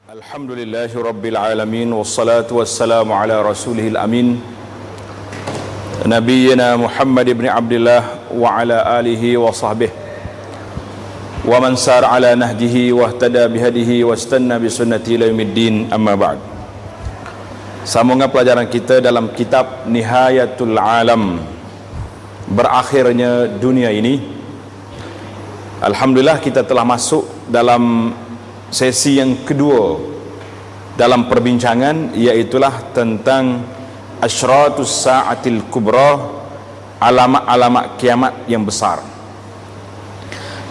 Alhamdulillahi Rabbil Alamin. Wassalatu wassalamu ala rasulihil amin Nabiyyina Muhammad ibn Abdillah wa ala alihi wa sahbihi wa man sar ala nahjihi wa ihtada bihadihi wa istanna bisunnati ila yaumiddin, amma ba'd. Sambungan pelajaran kita dalam kitab Nihayatul Alam, berakhirnya dunia ini. Alhamdulillah kita telah masuk dalam sesi yang kedua dalam perbincangan, iaitulah tentang asyratus sa'atil kubra, alamat-alamat kiamat yang besar.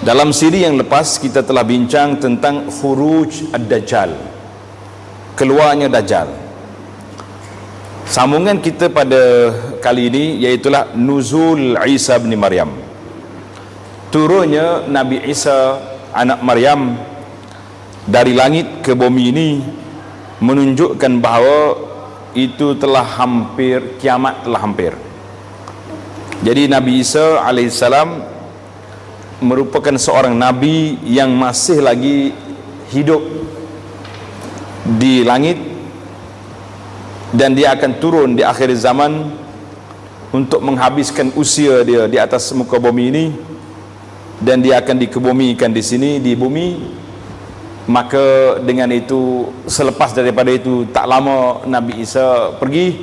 Dalam siri yang lepas kita telah bincang tentang khuruj ad-dajjal, keluarnya dajjal. Sambungan kita pada kali ini iaitulah nuzul Isa bin Maryam, turunnya Nabi Isa anak Maryam dari langit ke bumi ini, menunjukkan bahawa itu telah hampir, kiamat telah hampir. Jadi Nabi Isa alaihissalam merupakan seorang nabi yang masih lagi hidup di langit, dan dia akan turun di akhir zaman untuk menghabiskan usia dia di atas muka bumi ini, dan dia akan dikebumikan di sini di bumi. Maka dengan itu, selepas daripada itu tak lama Nabi Isa pergi,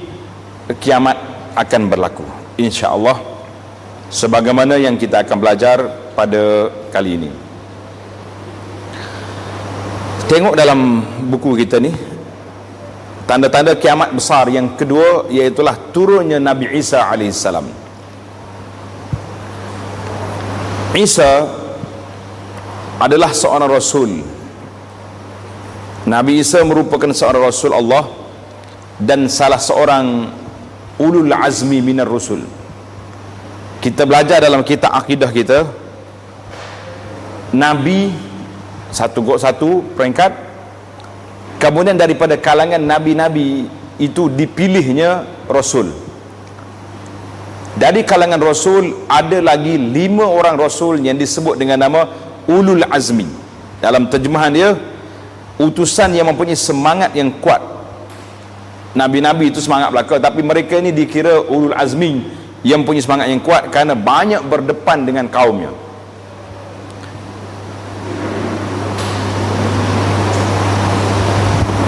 kiamat akan berlaku, insya-Allah, sebagaimana yang kita akan belajar pada kali ini. Tengok dalam buku kita ni, tanda-tanda kiamat besar yang kedua iaitulah turunnya Nabi Isa alaihissalam. Isa adalah seorang rasul. Nabi Isa merupakan seorang rasul Allah dan salah seorang ulul azmi minar rusul. Kita belajar dalam kitab akidah kita, Nabi satu peringkat, kemudian daripada kalangan Nabi-Nabi itu dipilihnya Rasul. Dari kalangan Rasul ada lagi 5 orang Rasul yang disebut dengan nama ulul azmi. Dalam terjemahan dia, utusan yang mempunyai semangat yang kuat. Nabi-Nabi itu semangat belaka, tapi mereka ini dikira ulul azmi yang punya semangat yang kuat kerana banyak berdepan dengan kaumnya.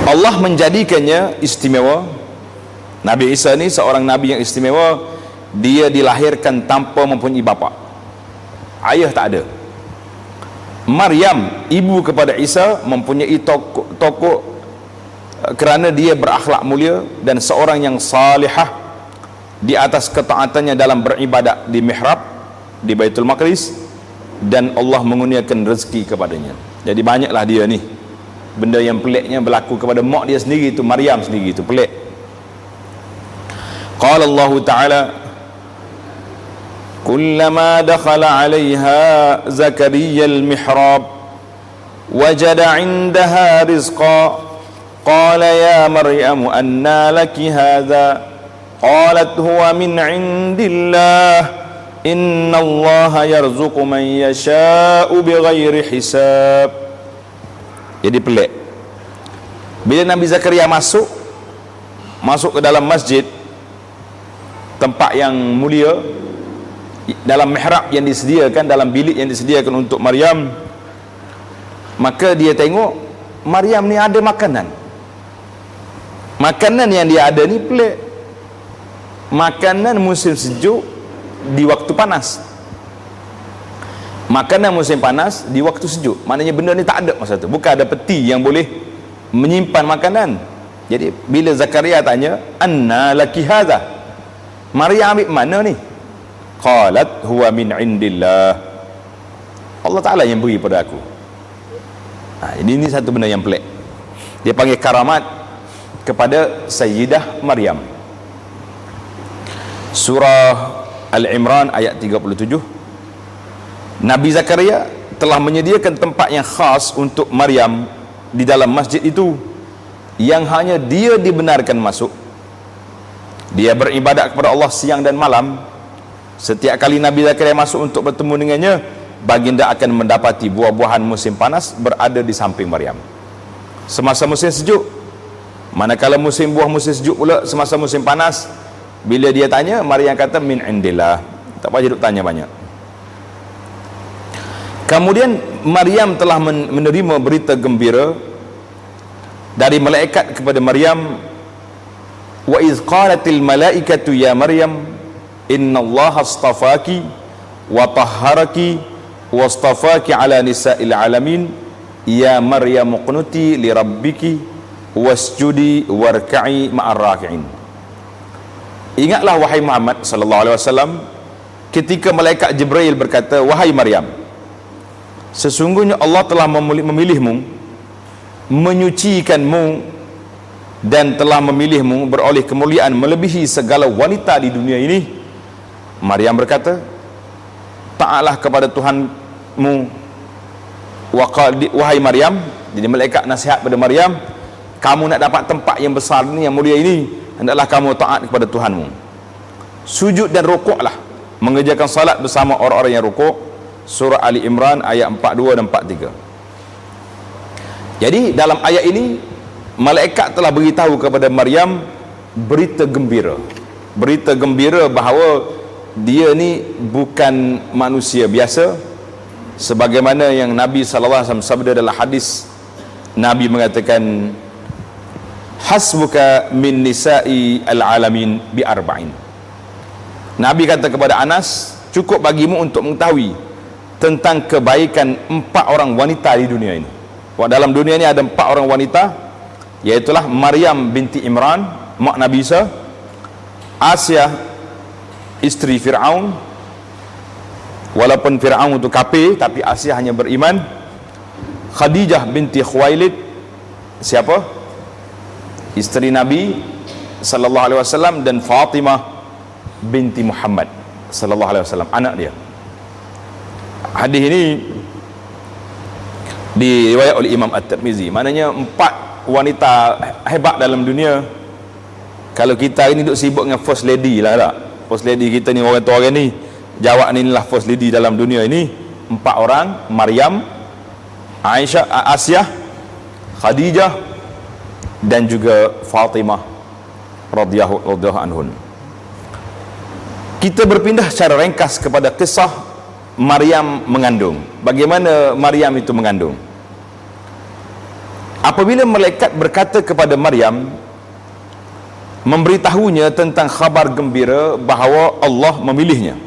Allah menjadikannya istimewa. Nabi Isa ni seorang nabi yang istimewa. Dia dilahirkan tanpa mempunyai bapa, ayah tak ada. Maryam, ibu kepada Isa, mempunyai tokoh kerana dia berakhlak mulia dan seorang yang salihah di atas ketaatannya dalam beribadat di mihrab di Baitul Maqdis, dan Allah mengurniakan rezeki kepadanya. Jadi banyaklah dia ni benda yang peliknya berlaku kepada mak dia sendiri, itu Maryam sendiri, itu pelik. Qala Allah Ta'ala, kullama dakhala 'alayha Zakariya al-mihrab wajada 'indaha rizqa qala ya Maryam anna laki hadha qalat huwa min 'indillah innallaha yarzuqu man yasha'u bighairi hisab. Jadi pelik. Bila Nabi Zakaria masuk ke dalam masjid, tempat yang mulia, dalam mihrab yang disediakan, dalam bilik yang disediakan untuk Maryam, maka dia tengok Maryam ni ada makanan. Makanan yang dia ada ni pelik. Makanan musim sejuk di waktu panas, makanan musim panas di waktu sejuk. Maknanya benda ni tak ada masa tu. Bukan ada peti yang boleh menyimpan makanan. Jadi bila Zakaria tanya, anna laki hadha, Maryam ambil mana ni? Qalat huwa min indillah, Allah Ta'ala yang beri pada aku. Ini satu benda yang pelik. Dia panggil karamat kepada Sayyidah Maryam. Surah Al-Imran ayat 37. Nabi Zakaria telah menyediakan tempat yang khas untuk Maryam di dalam masjid itu, yang hanya dia dibenarkan masuk. Dia beribadat kepada Allah siang dan malam. Setiap kali Nabi Zakaria masuk untuk bertemu dengannya, baginda akan mendapati buah-buahan musim panas berada di samping Maryam. semasa musim sejuk. Manakala musim buah, musim sejuk pula, semasa musim panas, bila dia tanya, Maryam kata min indillah. Tak payah duk tanya banyak. Kemudian Maryam telah menerima berita gembira dari malaikat kepada Maryam, wa iz qalatil malaikatu ya Maryam innallaha astafaki wa tahharaki wastafaki ala nisa'il alamin ya Maryam qunuti li rabbiki wasjudi warka'i ma'ar raki'in. Ingatlah wahai Muhammad sallallahu alaihi wasallam, ketika malaikat Jibril berkata, wahai Maryam, sesungguhnya Allah telah memilihmu, menyucikanmu, dan telah memilihmu beroleh kemuliaan melebihi segala wanita di dunia ini. Maryam berkata, taatlah kepada Tuhanmu. Wahai Maryam, jadi malaikat nasihat pada Maryam, kamu nak dapat tempat yang besar ini, yang mulia ini, hendaklah kamu taat kepada Tuhanmu. Sujud dan rukuklah, mengerjakan salat bersama orang-orang yang rukuk. Surah Ali Imran ayat 42 dan 43. Jadi dalam ayat ini malaikat telah beritahu kepada Maryam berita gembira. Berita gembira bahawa dia ni bukan manusia biasa, sebagaimana yang Nabi sallallahu alaihi wasallam sabda dalam hadis. Nabi mengatakan, hasbuka min nisa'i al-alamin bi arba'in. Nabi kata kepada Anas, cukup bagimu untuk mengetahui tentang kebaikan 4 orang wanita di dunia ini. Dalam dunia ini ada 4 orang wanita, iaitulah Maryam binti Imran, mak Nabi Isa; Asia, isteri Fir'aun, walaupun Fir'aun itu kafir tapi Asia hanya beriman; Khadijah binti Khuwailid, siapa? Isteri Nabi sallallahu alaihi wasallam; dan Fatimah binti Muhammad sallallahu alaihi wasallam, anak dia. Hadis ini diriwayat oleh Imam At-Tirmizi. Maknanya 4 wanita hebat dalam dunia. Kalau kita ini duk sibuk dengan first lady lah tak? First lady kita ni, orang tua orang ni, jawab ni lah first lady dalam dunia ini. 4 orang, Maryam, Aisyah, Asyah, Khadijah, dan juga Fatimah radhiyallahu anhun. Kita berpindah secara ringkas kepada kisah Maryam mengandung. Bagaimana Maryam itu mengandung? Apabila malaikat berkata kepada Maryam, memberitahunya tentang khabar gembira bahawa Allah memilihnya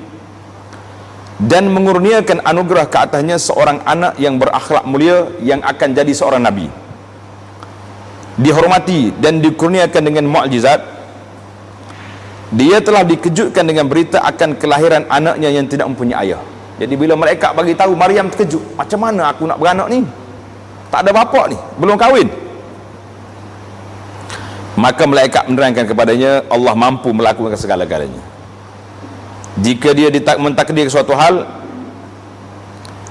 dan mengurniakan anugerah ke atasnya seorang anak yang berakhlak mulia, yang akan jadi seorang nabi, dihormati dan dikurniakan dengan mukjizat, dia telah dikejutkan dengan berita akan kelahiran anaknya yang tidak mempunyai ayah. Jadi bila malaikat bagi tahu, Maryam terkejut, macam mana aku nak beranak ni, tak ada bapa ni, belum kahwin. Maka malaikat menerangkan kepadanya, Allah mampu melakukan segala-galanya. Jika dia mentakdir suatu hal,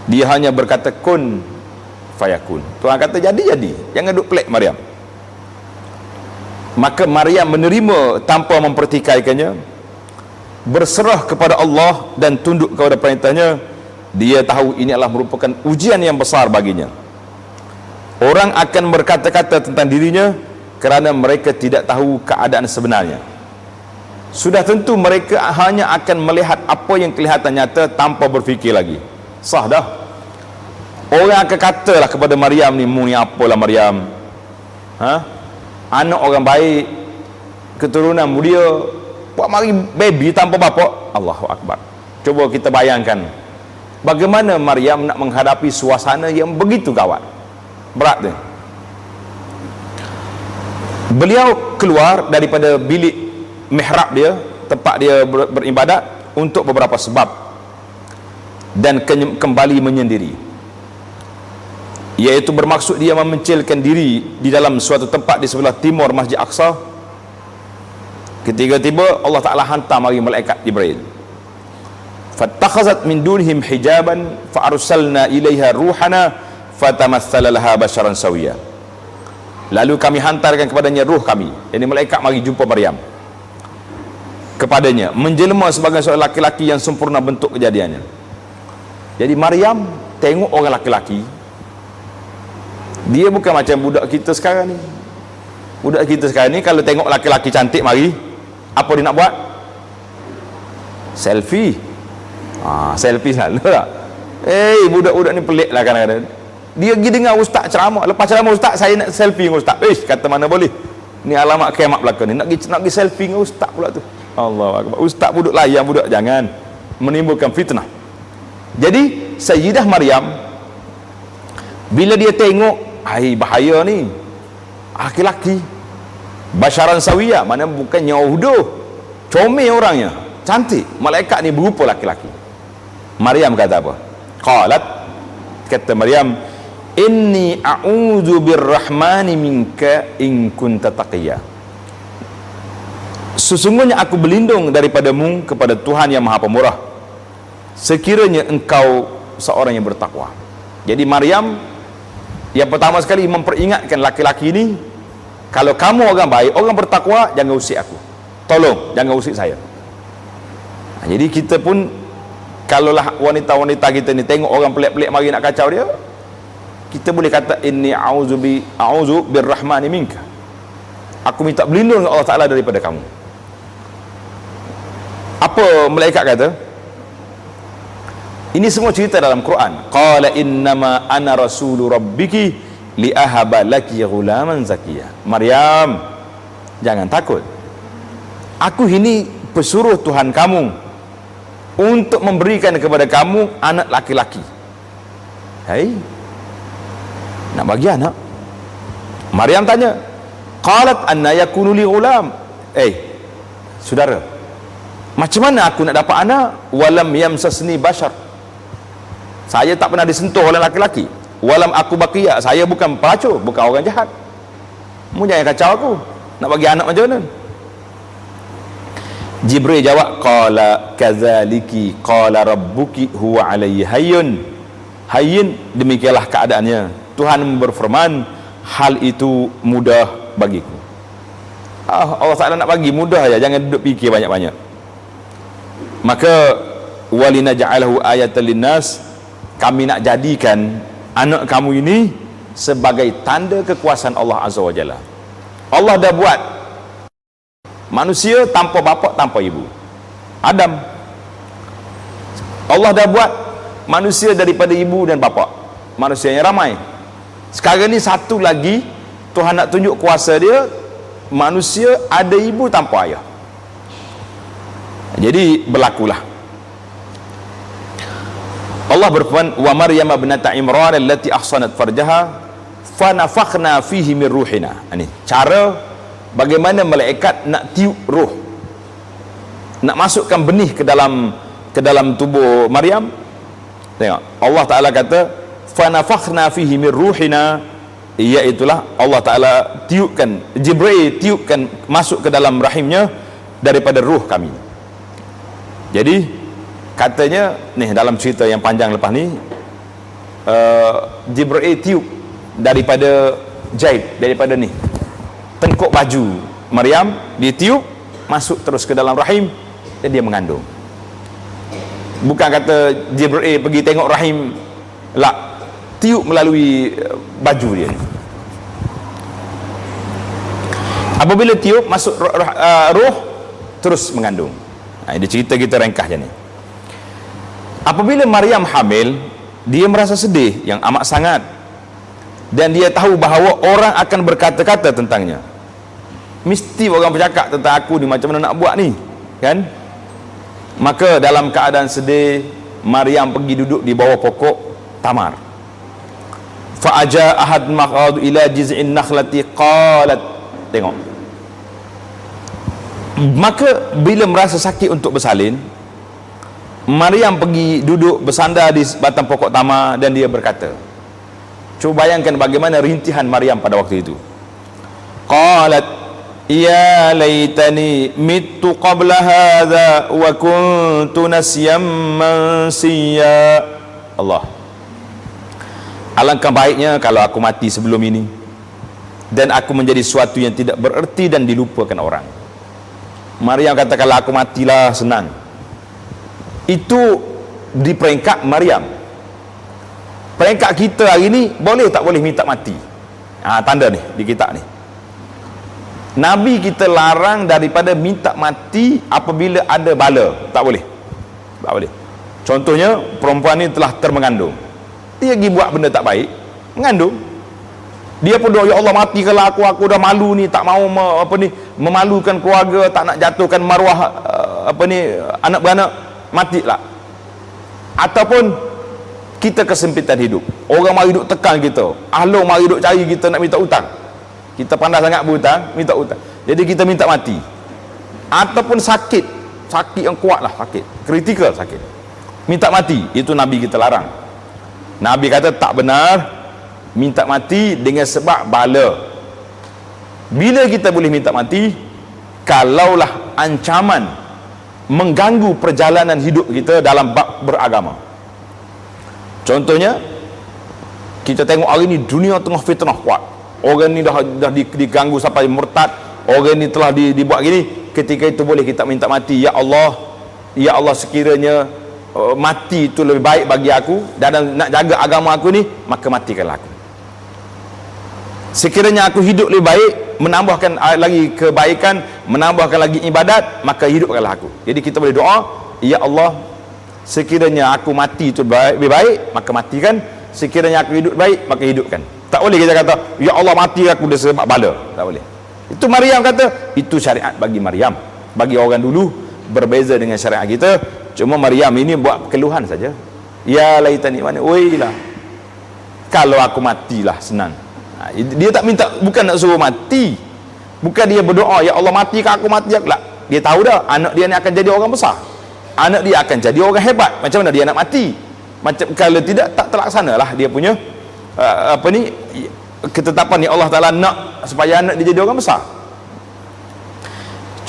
dia hanya berkata kun fayakun. Tuhan kata jadi, jangan duk pelik Maryam. Maka Maryam menerima tanpa mempertikaikannya, berserah kepada Allah dan tunduk kepada perintahnya. Dia tahu ini adalah merupakan ujian yang besar baginya. Orang akan berkata-kata tentang dirinya kerana mereka tidak tahu keadaan sebenarnya. Sudah tentu mereka hanya akan melihat apa yang kelihatan nyata tanpa berfikir lagi. Sah dah. Orang akan katalah kepada Maryam ni, mu ni apalah Maryam, anak orang baik, keturunan mulia, buat mari baby tanpa bapa. Allahu Akbar. Cuba kita bayangkan bagaimana Maryam nak menghadapi suasana yang begitu gawat. Berat dia. Beliau keluar daripada bilik mihrab dia, tempat dia beribadat, untuk beberapa sebab, dan kembali menyendiri, iaitu bermaksud dia memencilkan diri di dalam suatu tempat di sebelah timur Masjid Aqsa. Ketika tiba, Allah Ta'ala hantar mari malaikat Jibril. Fattakhazat min dunihim hijaban fa arsalna ilaiha ruhana fatamassala laha basharan sawiya. Lalu kami hantarkan kepadanya ruh kami, yakni malaikat mari jumpa Maryam, kepadanya menjelma sebagai seorang laki-laki yang sempurna bentuk kejadiannya. Jadi Maryam tengok orang laki-laki Dia bukan macam budak kita sekarang ni. Budak kita sekarang ni kalau tengok laki-laki cantik mari, apa dia nak buat? Selfie. Selfie selalu tak? Budak-budak ni pelik lah kadang-kadang. Dia pergi dengar ustaz ceramah, lepas ceramah ustaz, saya nak selfie dengan ustaz. Kata mana boleh, ni alamat kiamat belakang ni, nak pergi selfie dengan ustaz pula tu. Allah Akbar. Ustaz duduk layan budak, jangan menimbulkan fitnah. Jadi Sayyidah Maryam bila dia tengok bahaya ni, laki-laki basyaran sawiyah, mana bukan nyaudoh, comel orangnya, cantik, malaikat ni berupa laki-laki. Maryam kata apa? Qalat, kata Maryam, inni a'udzu birrahmani minka in kunta taqiyya. Sesungguhnya aku berlindung daripadamu kepada Tuhan yang Maha Pemurah, sekiranya engkau seorang yang bertakwa. Jadi Maryam yang pertama sekali memperingatkan laki-laki ini, kalau kamu orang baik, orang bertakwa, jangan usik aku, tolong jangan usik saya. Jadi kita pun, kalaulah wanita-wanita kita ni tengok orang pelik-pelik mari nak kacau dia, kita boleh kata inni a'udzu birrahmani minka, aku minta berlindung dengan Allah Ta'ala daripada kamu. Apa malaikat kata? Ini semua cerita dalam Quran. Qala innama ana rasulu rabbiki li ahaba laki ghulaman zakiyya. Maryam, jangan takut, aku ini pesuruh Tuhan kamu untuk memberikan kepada kamu anak laki-laki. Nak bagi anak? Maryam tanya, qalat anna yakunu li ghulam. Saudara, macam mana aku nak dapat anak? Walam yamsasni bashar, saya tak pernah disentuh oleh laki-laki. Walam aku baqiyya, saya bukan pelacur, bukan orang jahat. Mu jangan kacau aku, nak bagi anak macam mana? Jibril jawab, qala kadzaliki qala rabbuki huwa alayhi hayyun. Hayyin, demikianlah keadaannya, Tuhan berfirman, hal itu mudah bagiku. Allah Ta'ala nak bagi mudah aja, jangan duduk fikir banyak-banyak. Maka walinaj'alahu ayatan linnas, kami nak jadikan anak kamu ini sebagai tanda kekuasaan Allah Azza wa Jalla. Allah dah buat manusia tanpa bapa, tanpa ibu, Adam. Allah dah buat manusia daripada ibu dan bapa, manusia yang ramai. Sekarang ni satu lagi Tuhan nak tunjuk kuasa dia, manusia ada ibu tanpa ayah. Jadi berlakulah Allah berfirman, wa Maryam ibnata Imran allati ahsanat farjaha fa nafakhna fihi min ruhina. Ini cara bagaimana malaikat nak tiup roh, nak masukkan benih ke dalam tubuh Maryam. Tengok, Allah Ta'ala kata fa nafakhna fihi min ruhina, iaitulah Allah Ta'ala tiupkan, Jibril tiupkan masuk ke dalam rahimnya daripada ruh kami. Jadi katanya nih dalam cerita yang panjang lepas ni, Jibril tiup daripada jahit, daripada ni tengkuk baju Maryam, dia tiup masuk terus ke dalam rahim dan dia mengandung. Bukan kata Jibril pergi tengok rahim, lah, tiup melalui baju dia. Apabila tiup masuk roh terus mengandung. Dia cerita kita ringkas je ni. Apabila Maryam hamil, dia merasa sedih yang amat sangat, dan dia tahu bahawa orang akan berkata-kata tentangnya. Mesti orang bercakap tentang aku ni, macam mana nak buat ni, kan? Maka dalam keadaan sedih, Maryam pergi duduk di bawah pokok tamar. Fa aja ahad maqad ila jiz'in nakhlati qalat. Tengok, maka bila merasa sakit untuk bersalin, Maryam pergi duduk bersandar di batang pokok tamar dan dia berkata, cuba bayangkan bagaimana rintihan Maryam pada waktu itu. Qalat ya laitani mittu qabla hadha wa kuntu nasyam mansiya. Allah, alangkah baiknya kalau aku mati sebelum ini dan aku menjadi sesuatu yang tidak bererti dan dilupakan orang. Maryam kata, kalau aku matilah senang. Itu di peringkat Maryam. Peringkat kita hari ni boleh tak boleh minta mati? tanda ni di kitab ni. Nabi kita larang daripada minta mati apabila ada bala. Tak boleh. Tak boleh. Contohnya, perempuan ni telah termengandung. Dia pergi buat benda tak baik, mengandung. Dia pun doa, ya Allah matikanlah aku dah malu ni, tak mau memalukan keluarga, tak nak jatuhkan maruah anak beranak, matilah. Ataupun kita kesempitan hidup. Orang mari duk tekan kita. Ahlu mari duk cari kita nak minta hutang. Kita pandai sangat berhutang, minta hutang. Jadi kita minta mati. Ataupun sakit yang kuat lah, sakit kritikal, sakit minta mati. Itu Nabi kita larang. Nabi kata tak benar minta mati dengan sebab bala. Bila kita boleh minta mati? Kalaulah ancaman mengganggu perjalanan hidup kita dalam bab beragama. Contohnya, kita tengok hari ni dunia tengah fitnah kuat. Orang ni dah diganggu sampai murtad. Orang ni telah dibuat gini. Ketika itu boleh kita minta mati. Ya Allah sekiranya mati itu lebih baik bagi aku dan nak jaga agama aku ni, maka matikanlah aku. Sekiranya aku hidup lebih baik, menambahkan lagi kebaikan, menambahkan lagi ibadat, maka hidupkanlah aku. Jadi kita boleh doa, ya Allah sekiranya aku mati itu lebih baik, maka matikan. Sekiranya aku hidup baik, maka hidupkan. Tak boleh kita kata, ya Allah mati aku dah sebab bala. Tak boleh. Itu Maryam kata, itu syariat bagi Maryam. Bagi orang dulu berbeza dengan syariat kita. Cuma Maryam ini buat keluhan saja. Ya laitani mana, lah. Kalau aku matilah, senang. Dia tak minta, bukan nak suruh mati. Bukan dia berdoa, ya Allah mati ke aku mati lah. Dia tahu dah anak dia ni akan jadi orang besar. Anak dia akan jadi orang hebat. Macam mana dia nak mati? Macam kalau tidak, tak terlaksanalah dia punya ketetapan ni. Allah Ta'ala nak supaya anak dia jadi orang besar.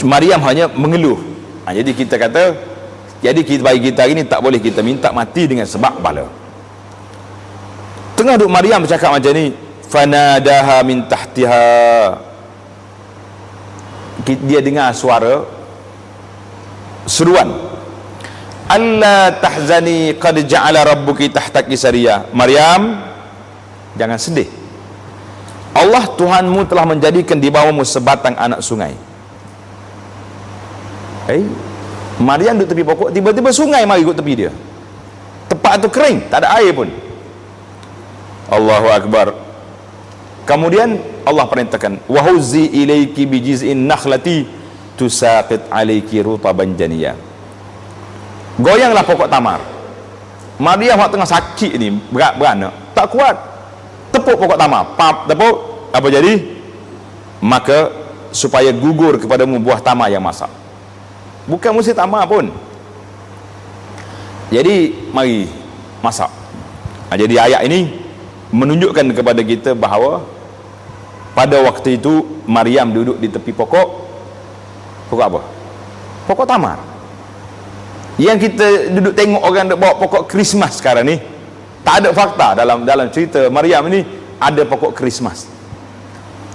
Maryam hanya mengeluh. Jadi kita kata, bagi kita hari ni tak boleh kita minta mati dengan sebab bala. Tengah duk Maryam bercakap macam ni, fanadaha min tahtiha, dia dengar suara seruan, alla tahzani qad ja'ala rabbuki tahtaki sariya. Maryam, jangan sedih, Allah Tuhanmu telah menjadikan di bawahmu sebatang anak sungai. Maryam duduk tepi pokok, tiba-tiba sungai mari ikut tepi dia. Tempat tu kering, tak ada air pun. Allahu Akbar. Kemudian Allah perintahkan, wa huzzi ilayki bi jiz'in nakhlati tusaqit alayki rutaban janiyya. Goyanglah pokok tamar. Maryam waktu tengah sakit ni, beranak, tak kuat. Tepuk pokok tamar, pap, tepuk, apa jadi? Maka supaya gugur kepadamu buah tamar yang masak. Bukan mesti tamar pun. Jadi mari masak. Jadi ayat ini menunjukkan kepada kita bahawa pada waktu itu Maryam duduk di tepi pokok apa? Pokok tamar. Yang kita duduk tengok orang duk bawa pokok Christmas sekarang ni, tak ada fakta dalam cerita Maryam ini ada pokok Christmas.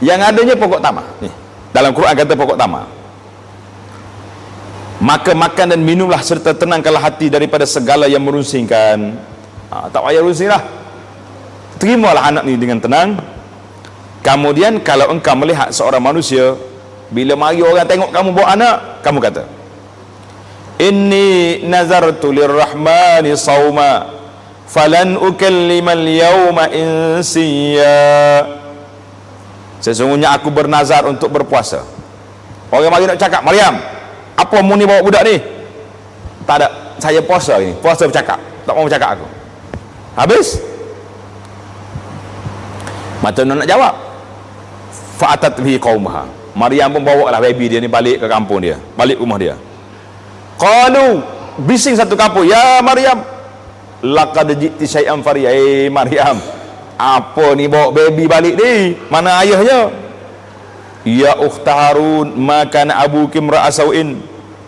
Yang adanya pokok tamar. Ni, dalam Quran kata pokok tamar. Maka makan dan minumlah serta tenangkanlah hati daripada segala yang merunsingkan. Tak payah runsinglah. Terimalah anak ni dengan tenang. Kemudian kalau engkau melihat seorang manusia, bila mari orang tengok kamu bawa anak, kamu kata, inni nazartu lirrahmani sawma falan ukallimal yawma insiya. Sesungguhnya aku bernazar untuk berpuasa. Orang mari nak cakap, Maryam, apa mu ni bawa budak ni? Tak ada, saya puasa ini, puasa bercakap, tak mau bercakap aku. Habis macam mana nak jawab? Fa'atat bihi qaumaha. Maryam pun bawa lah baby dia ni balik ke kampung dia, balik rumah dia. Qalu, bising satu kampung, ya Maryam, laqad ji'ti syai'an fariya. Maryam, apa ni bawa baby balik ni? Mana ayahnya? Ya ukhta Harun, ma kana abuki imra'a sau'in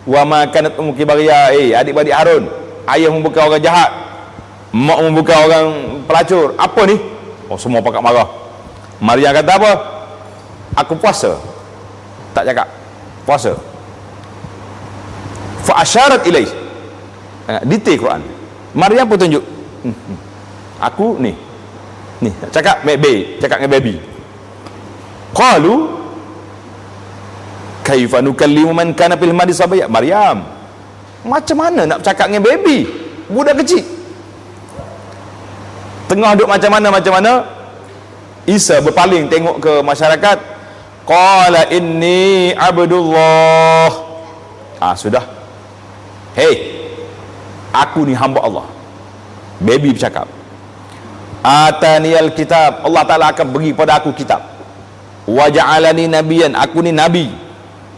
wa ma kanat ummuki baghiya. Adik-adik Harun, ayahmu bukan orang jahat, makmu bukan orang pelacur. Apa ni? Oh, semua pakat marah. Maryam kata apa? Aku puasa. Tak cakap puasa. Fa asyarat ilaih. Detail Quran. Maryam pun tunjuk. Aku ni. Cakap baby, cakap dengan baby. Qalu kaifa nukallimu man kana fil mahdi sabiyya. Maryam, macam mana nak bercakap dengan baby, budak kecil? Tengah duduk macam mana, Isa berpaling tengok ke masyarakat. Qala inni abdullah. Sudah. Hey, aku ni hamba Allah. Baby bercakap. Ataniyal kitab, Allah Ta'ala akan beri pada aku kitab. Wa ja'alani nabiyan, aku ni nabi.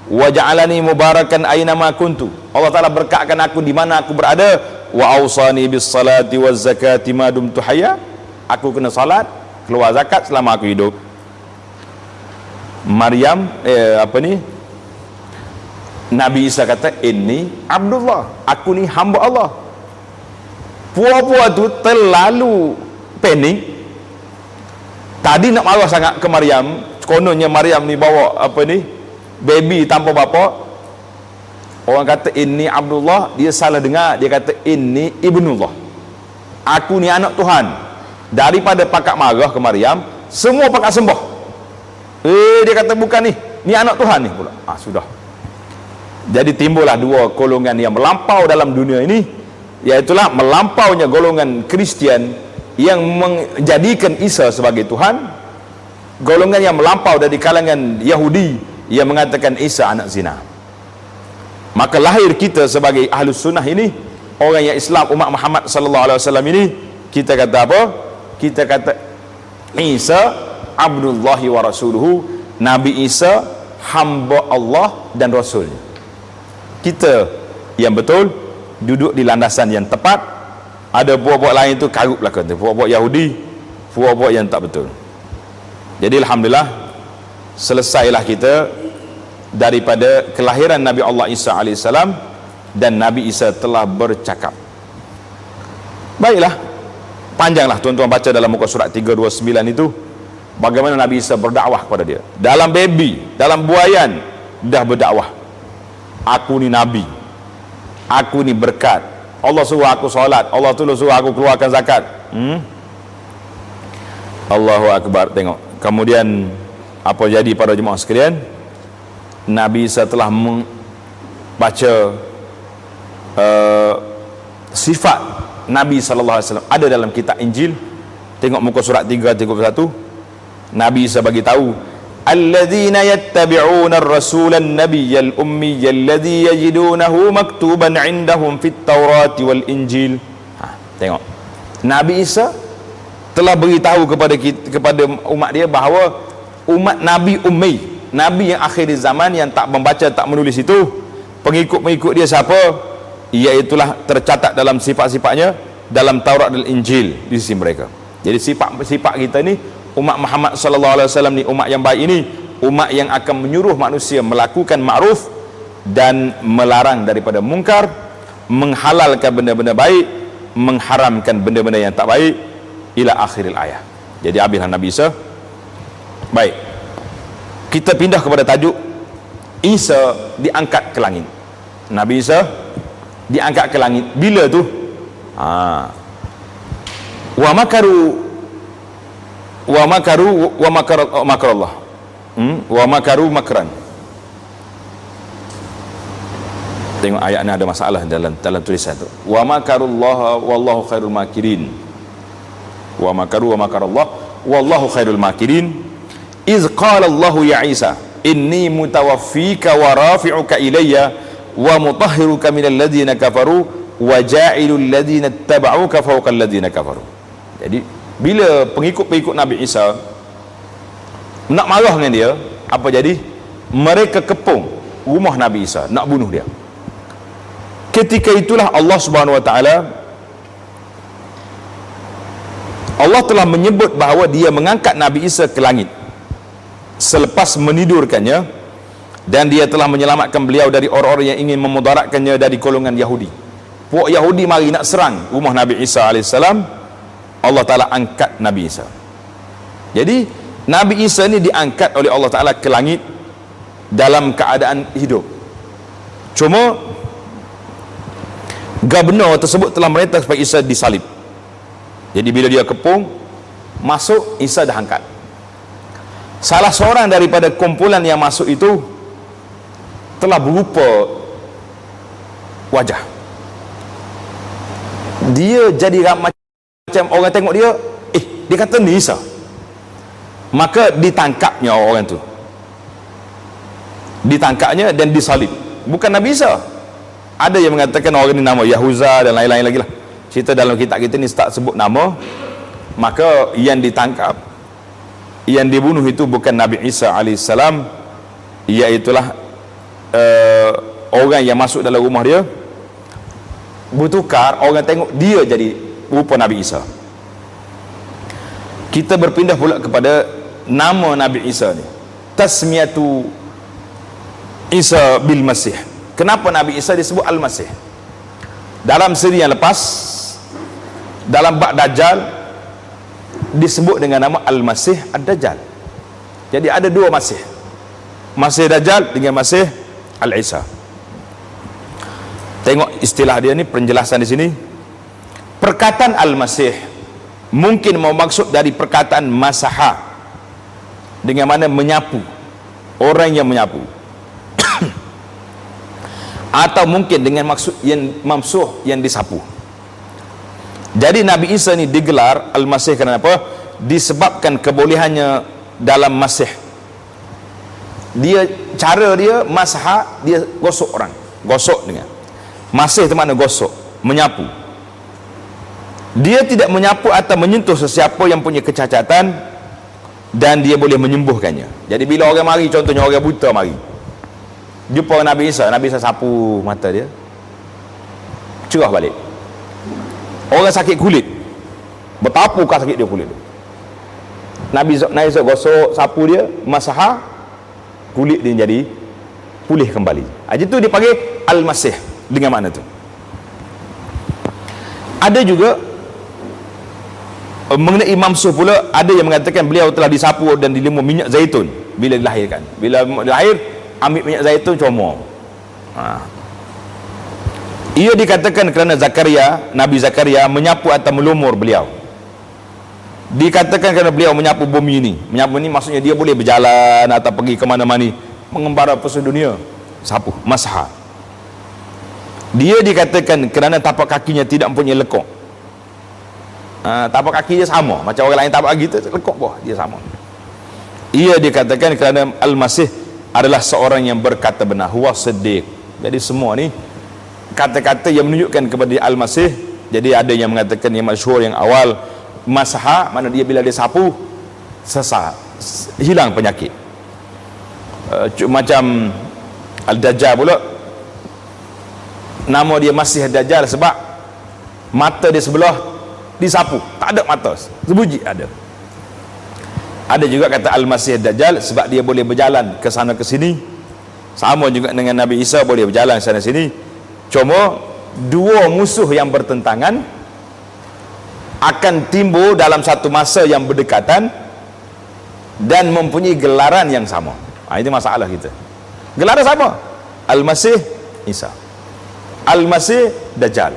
Wa ja'alani mubarakan aina ma kuntu, Allah Ta'ala berkatkan aku di mana aku berada. Wa awsani bis salati waz zakati ma dumtu hayya, aku kena salat, keluar zakat selama aku hidup. Maryam Nabi Isa kata, ini Abdullah, aku ni hamba Allah. Puan-puan tu terlalu panik. Tadi nak marah sangat ke Maryam, kononnya Maryam ni bawa baby tanpa bapa. Orang kata ini Abdullah, dia salah dengar, dia kata ini Ibnullah, aku ni anak Tuhan. Daripada pakak marah ke Maryam, semua pakak sembah. Dia kata bukan ni anak Tuhan ni pula. Sudah. Jadi timbullah dua golongan yang melampau dalam dunia ini, iaitulah melampaunya golongan Kristian yang menjadikan Isa sebagai Tuhan, golongan yang melampau dari kalangan Yahudi yang mengatakan Isa anak zina. Maka lahir kita sebagai Ahlus Sunnah ini, orang yang Islam, umat Muhammad sallallahu alaihi wasallam ini, kita kata apa? Kita kata Isa Abdullahi wa Rasuluhu, Nabi Isa hamba Allah dan Rasulnya. Kita yang betul duduk di landasan yang tepat. Ada buat-buat lain tu karut belakang tu, buat-buat Yahudi, buat-buat yang tak betul. Jadi alhamdulillah, selesailah kita daripada kelahiran Nabi Allah Isa AS, dan Nabi Isa telah bercakap. Baiklah, panjanglah tuan-tuan baca dalam muka surat 329 itu, bagaimana Nabi Isa berdakwah kepada dia. Dalam baby, dalam buayan, dah berdakwah. Aku ni Nabi, aku ni berkat, Allah suruh aku solat, Allah tu suruh aku keluarkan zakat. Allahu Akbar. Tengok kemudian apa jadi para jemaah sekalian. Nabi Isa telah membaca sifat Nabi SAW ada dalam kitab Injil. Tengok muka surat 331. Nabi Isa bagi tahu, alladzina yattabi'una ar-rasulan nabiyyal ummiyal ladzi yajidunahu maktuban 'indahum fit Taurati wal Injil. Tengok, Nabi Isa telah beritahu kepada umat dia bahawa umat Nabi ummi, Nabi yang akhir zaman, yang tak membaca tak menulis itu, pengikut-pengikut dia siapa? Iaitulah tercatat dalam sifat-sifatnya dalam Taurat dan Injil di sisi mereka. Jadi sifat-sifat kita ni, umat Muhammad sallallahu alaihi wasallam ni, umat yang baik ini, umat yang akan menyuruh manusia melakukan ma'ruf dan melarang daripada mungkar, menghalalkan benda-benda baik, mengharamkan benda-benda yang tak baik, ila akhiril ayat. Jadi habislah Nabi Isa. Baik, kita pindah kepada tajuk Isa diangkat ke langit. Nabi Isa diangkat ke langit bila tu? Wa makaru Allah. Wa makaru makran. Tengok ayat ni ada masalah dalam tulisan tu. Wa makarullah wallahu khairul makirin. Wa makaru wa makarallah wallahu khairul makirin. Iz qala Allahu ya Isa inni mutawaffika wa rafi'uka ilayya wa mutahhiruka minal ladzina kafaru wa ja'ilul ladzina ittaba'uka fawqal ladzina kafaru. Jadi bila pengikut-pengikut Nabi Isa nak marah dengan dia, apa jadi? Mereka kepung rumah Nabi Isa nak bunuh dia. Ketika itulah Allah Subhanahu Wa Taala, Allah telah menyebut bahawa dia mengangkat Nabi Isa ke langit selepas menidurkannya, dan dia telah menyelamatkan beliau dari orang-orang yang ingin memudaratkannya dari golongan Yahudi. Puak Yahudi mari nak serang rumah Nabi Isa AS, Allah Ta'ala angkat Nabi Isa. Jadi Nabi Isa ni diangkat oleh Allah Ta'ala ke langit dalam keadaan hidup. Cuma gubernur tersebut telah merintah supaya Isa disalib. Jadi bila dia kepung masuk, Isa dah angkat. Salah seorang daripada kumpulan yang masuk itu telah berupa wajah. Dia jadi macam orang tengok dia, dia kata ni Isa. Maka ditangkapnya orang tu, ditangkapnya dan disalib. Bukan Nabi Isa. Ada yang mengatakan orang ni nama Yahuza dan lain-lain lagi lah. Cerita dalam kitab kita ni tak sebut nama. Maka yang ditangkap, yang dibunuh itu bukan Nabi Isa AS, iaitulah orang yang masuk dalam rumah dia, bertukar, orang tengok dia jadi rupa Nabi Isa. Kita berpindah pula kepada nama Nabi Isa ni, tasmiyatu Isa bil Masih. Kenapa Nabi Isa disebut Al-Masih? Dalam siri yang lepas, dalam bab Dajjal disebut dengan nama Al-Masih Ad-Dajjal. Jadi ada dua Masih, Masih Dajjal dengan Masih Al-Isa. Tengok istilah dia ni, penjelasan di sini. Perkataan Al-Masih mungkin maksud dari perkataan masaha, dengan mana menyapu, orang yang menyapu. Atau mungkin dengan maksud yang mamsuh, yang disapu. Jadi Nabi Isa ni digelar Al-Masih kenapa? Disebabkan kebolehannya dalam masih. Dia, cara dia masaha, dia gosok orang, gosok dengan masih itu mana gosok, menyapu. Dia tidak menyapu atau menyentuh sesiapa yang punya kecacatan, dan dia boleh menyembuhkannya. Jadi bila orang mari, contohnya orang buta mari jumpa Nabi Isa, Nabi Isa sapu mata dia, cerah balik. Orang sakit kulit, betapakah sakit dia kulit tu, Nabi Isa gosok, sapu dia, masaha, kulit dia jadi pulih kembali. Itu dia panggil Al-Masih dengan makna tu. Ada juga mengenai mamsuh pula, ada yang mengatakan beliau telah disapu dan dilumur minyak zaitun bila dilahirkan. Bila lahir, ambil minyak zaitun comor. Ia dikatakan kerana Zakaria, Nabi Zakaria menyapu atau melumur beliau. Dikatakan kerana beliau menyapu bumi ini. Menyapu ini maksudnya dia boleh berjalan atau pergi ke mana-mana, mengembara seluruh dunia. Sapu, masaha. Dia dikatakan kerana tapak kakinya tidak mempunyai lekuk. Tapak kaki dia sama macam orang lain, tapak kaki tu lekuk bawah, dia sama. Ia dikatakan kerana Al-Masih adalah seorang yang berkata benar, huwa siddiq. Jadi semua ni kata-kata yang menunjukkan kepada Al-Masih. Jadi ada yang mengatakan yang masyhur yang awal, masaha, mana dia bila dia sapu, sesat, hilang penyakit. Macam Al-Dajjal pula, nama dia Masih Dajjal sebab mata dia sebelah disapu, tak ada mata, sebuji ada. Ada juga kata Al-Masih Dajjal sebab dia boleh berjalan ke sana ke sini, sama juga dengan Nabi Isa boleh berjalan sana sini. Cuma dua musuh yang bertentangan akan timbul dalam satu masa yang berdekatan dan mempunyai gelaran yang sama. Ini masalah kita. Gelaran sama, Al-Masih Isa, Al-Masih Dajjal,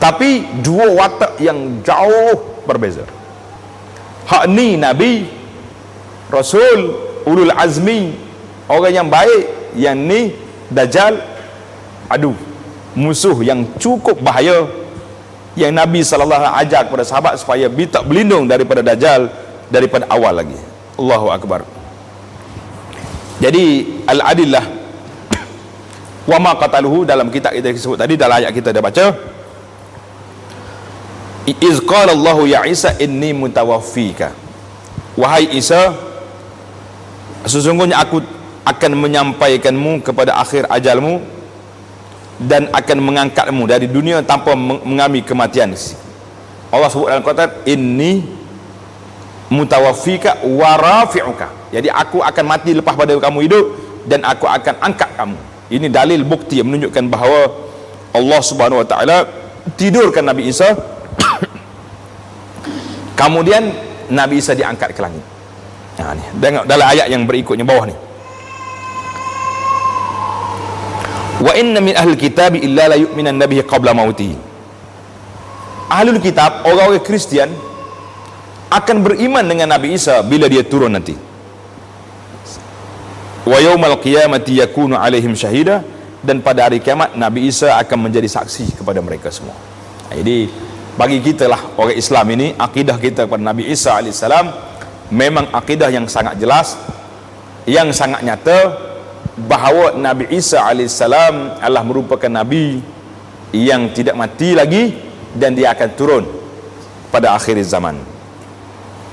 tapi dua watak yang jauh berbeza. Hak ni Nabi, Rasul, Ulul Azmi, orang yang baik. Yang ni Dajjal, aduh, musuh yang cukup bahaya, yang Nabi SAW ajak kepada sahabat supaya tak berlindung daripada Dajjal daripada awal lagi. Allahu Akbar. Jadi Al-Adillah wa ma qataluhu, dalam kitab kita sebut tadi, dalam ayat kita dah baca, iz qala Allahu ya Isa inni mutawaffika, wahai Isa, sesungguhnya aku akan menyampaikanmu kepada akhir ajalmu dan akan mengangkatmu dari dunia tanpa mengalami kematian. Allah sebut dalam Quran, inni mutawaffika wa rafi'uka, jadi aku akan mati lepas pada kamu hidup dan aku akan angkat kamu. Ini dalil bukti yang menunjukkan bahawa Allah Subhanahu wa taala tidurkan Nabi Isa kemudian Nabi Isa diangkat ke langit. Ni tengok dalam ayat yang berikutnya bawah ni, wa inna min ahli kitab illa la yu'minan nabiy qabla mauti. Ahlul kitab, orang-orang Kristian, akan beriman dengan Nabi Isa bila dia turun nanti. wa yaumal qiyamati yakunu alaihim syahida, dan pada hari kiamat Nabi Isa akan menjadi saksi kepada mereka semua. Jadi bagi kita lah orang Islam ini, akidah kita kepada Nabi Isa alaihissalam memang akidah yang sangat jelas, yang sangat nyata, bahawa Nabi Isa alaihissalam adalah merupakan Nabi yang tidak mati lagi dan dia akan turun pada akhir zaman.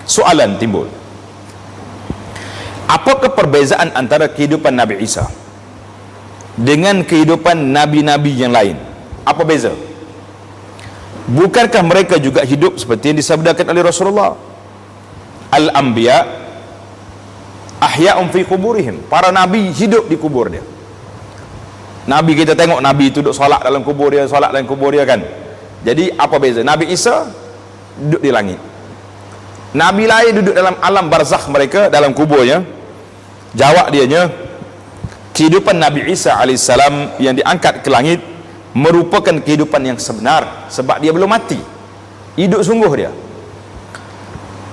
Soalan timbul, apakah perbezaan antara kehidupan Nabi Isa dengan kehidupan nabi-nabi yang lain? Apa beza? Bukankah mereka juga hidup seperti yang disabdakan oleh Rasulullah, al-anbiya ahya'un fi kuburihim, para nabi hidup di kubur dia. Nabi kita tengok, nabi itu duduk solat dalam kubur dia, solat dalam kubur dia kan. Jadi apa beza? Nabi Isa duduk di langit, nabi lain duduk dalam alam barzakh mereka, dalam kuburnya. Jawab dianya, kehidupan Nabi Isa alaihissalam yang diangkat ke langit merupakan kehidupan yang sebenar, sebab dia belum mati, hidup sungguh dia,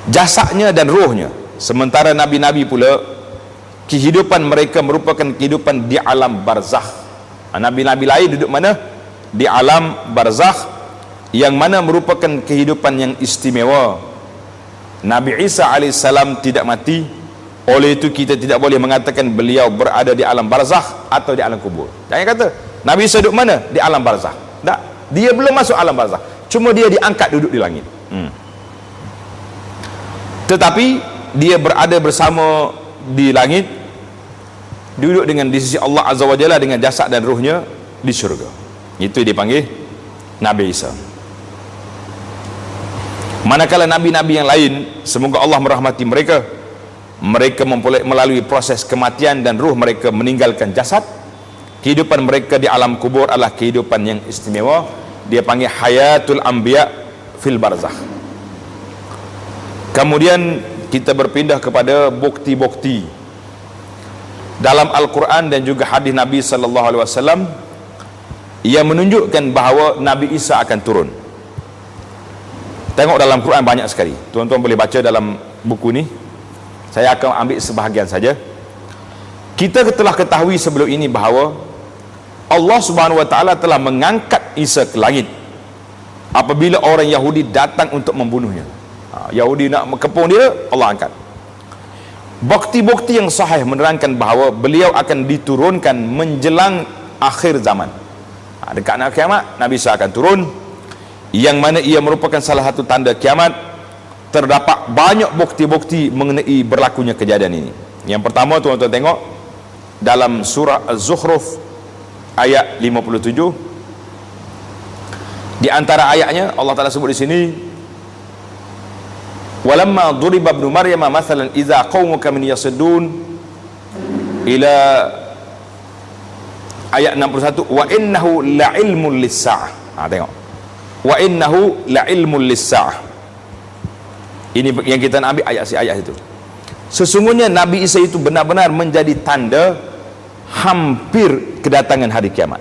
jasadnya dan rohnya. Sementara nabi-nabi pula kehidupan mereka merupakan kehidupan di alam barzakh. Nabi-nabi lain duduk mana? Di alam barzakh, yang mana merupakan kehidupan yang istimewa. Nabi Isa alaihissalam tidak mati, oleh itu kita tidak boleh mengatakan beliau berada di alam barzakh atau di alam kubur. Jangan kata Nabi Isa duduk mana? Di alam barzakh. Tak, dia belum masuk alam barzakh, cuma dia diangkat duduk di langit. Tetapi dia berada bersama di langit, duduk dengan di sisi Allah Azza wa Jalla dengan jasad dan ruhnya di syurga. Itu dipanggil Nabi Isa. Manakala nabi-nabi yang lain, semoga Allah merahmati mereka, mereka melalui proses kematian dan ruh mereka meninggalkan jasad. Kehidupan mereka di alam kubur adalah kehidupan yang istimewa, dia panggil hayatul anbiya fil barzakh. Kemudian kita berpindah kepada bukti-bukti dalam Al-Quran dan juga hadis Nabi sallallahu alaihi wasallam yang menunjukkan bahawa Nabi Isa akan turun. Tengok dalam Quran banyak sekali. Tuan-tuan boleh baca dalam buku ni. Saya akan ambil sebahagian saja. Kita telah ketahui sebelum ini bahawa Allah Subhanahu wa taala telah mengangkat Isa ke langit apabila orang Yahudi datang untuk membunuhnya. Yahudi nak mengepung dia, Allah angkat. Bukti-bukti yang sahih menerangkan bahawa beliau akan diturunkan menjelang akhir zaman. Dekat nak kiamat, Nabi Isa akan turun, yang mana ia merupakan salah satu tanda kiamat. Terdapat banyak bukti-bukti mengenai berlakunya kejadian ini. Yang pertama, tuan-tuan tengok dalam surah Az-Zukhruf ayat 57. Di antara ayatnya Allah Taala sebut di sini, walamma duriba ibnu maryam mathalan idza qaumuka min yasuddun, ila ayat 61, wa innahu la'ilmun lis-sa'ah. Tengok, wa innahu la'ilmun lis-sa'ah. Ini yang kita nak ambil ayat itu. Sesungguhnya Nabi Isa itu benar-benar menjadi tanda hampir kedatangan hari kiamat.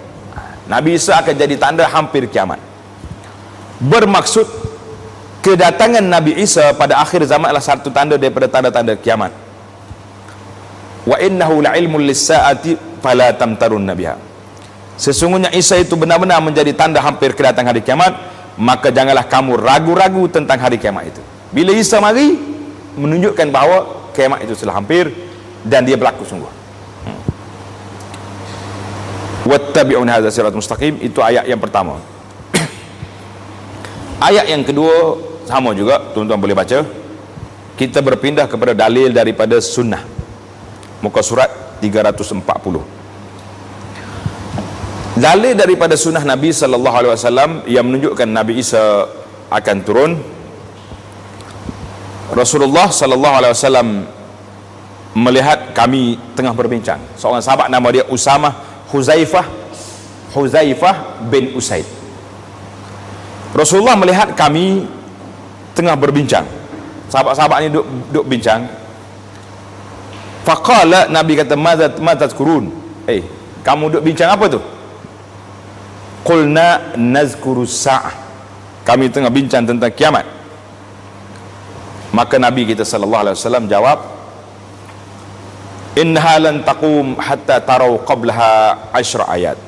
Nabi Isa akan jadi tanda hampir kiamat. Bermaksud kedatangan Nabi Isa pada akhir zaman adalah satu tanda daripada tanda-tanda kiamat. Wa innahu la'ilmun lis-sa'ati fala tamtarun nabiha. Sesungguhnya Isa itu benar-benar menjadi tanda hampir kedatangan hari kiamat, maka janganlah kamu ragu-ragu tentang hari kiamat itu. Bila Isa mari, menunjukkan bahawa kiamat itu telah hampir dan dia berlaku sungguh. Wattabi'un hadza siratal mustaqim, itu ayat yang pertama. Ayat yang kedua sama juga, tuan-tuan boleh baca. Kita berpindah kepada dalil daripada sunnah. Muka surat 340. Dalil daripada sunnah Nabi sallallahu alaihi wasallam yang menunjukkan Nabi Isa akan turun. Rasulullah sallallahu alaihi wasallam melihat kami tengah berbincang. Seorang sahabat nama dia Huzaifah bin Usaid. Rasulullah melihat kami tengah berbincang. Sahabat-sahabat ni duduk bincang. Faqala, Nabi kata, madza tadhkurun? Kamu duduk bincang apa tu? Qulna nazkurus sa'ah. Kami tengah bincang tentang kiamat. Maka Nabi kita sallallahu alaihi wasallam jawab, innaha lan taqum hatta tarau qablaha 10 ayat.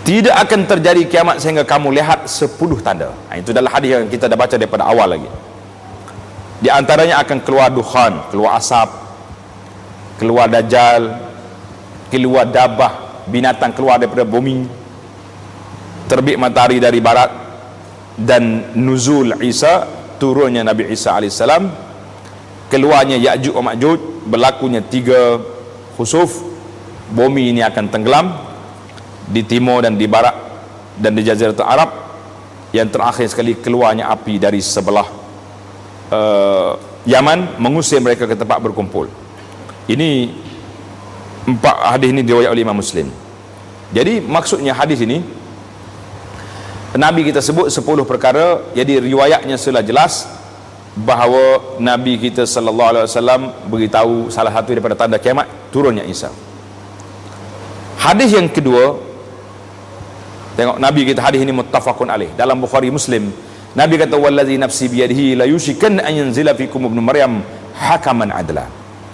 Tidak akan terjadi kiamat sehingga kamu lihat 10 tanda. Itu adalah hadis yang kita dah baca daripada awal lagi. Di antaranya akan keluar dukhan, keluar asap, keluar dajjal, keluar dabah, binatang keluar daripada bumi, terbit matahari dari barat, dan nuzul Isa, turunnya Nabi Isa AS, keluarnya Ya'juj wa Ma'juj, berlakunya 3 khusuf, bumi ini akan tenggelam di timur dan di barat dan di Jaziratul Arab, yang terakhir sekali keluarnya api dari sebelah Yaman, mengusir mereka ke tempat berkumpul. Ini 4 hadis ini diriwayatkan oleh Imam Muslim. Jadi maksudnya hadis ini, Nabi kita sebut 10 perkara, jadi riwayatnya sudah jelas bahawa Nabi kita sallallahu alaihi wasallam beritahu salah satu daripada tanda kiamat turunnya Isa. Hadis yang kedua, tengok Nabi kita, hadis ini muttafaqun alaih dalam Bukhari Muslim. Nabi kata wallazi nafsi biyadihi la yushikan an yanzila fikum ibnu Maryam hakaman adla.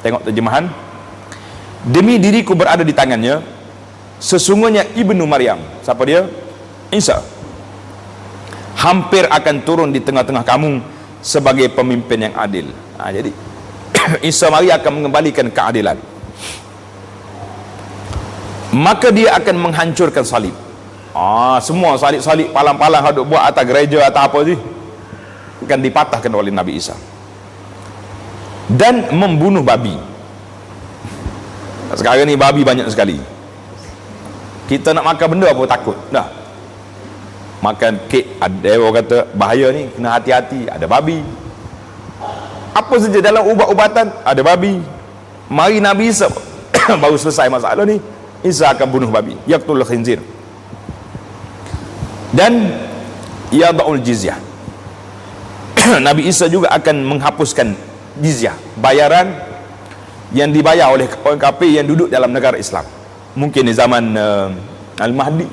Tengok terjemahan, demi diriku berada di tangannya, sesungguhnya ibnu Maryam, siapa dia? Isa, hampir akan turun di tengah-tengah kamu sebagai pemimpin yang adil. Jadi Isa mari akan mengembalikan keadilan, maka dia akan menghancurkan salib. Semua salib-salib palang-palang hadut buat atas gereja atau apa sih akan dipatahkan oleh Nabi Isa, dan membunuh babi. Sekarang ni babi banyak sekali. Kita nak makan benda apa takut dah. Makan kek, ada orang kata bahaya ni, kena hati-hati, ada babi. Apa saja dalam ubat-ubatan ada babi. Mari Nabi Isa baru selesai masalah ni, Isa akan bunuh babi, yaqtul khinzir, dan yada'ul jizyah. Nabi Isa juga akan menghapuskan jizyah, bayaran yang dibayar oleh orang kafir yang duduk dalam negara Islam. Mungkin di zaman Al-Mahdi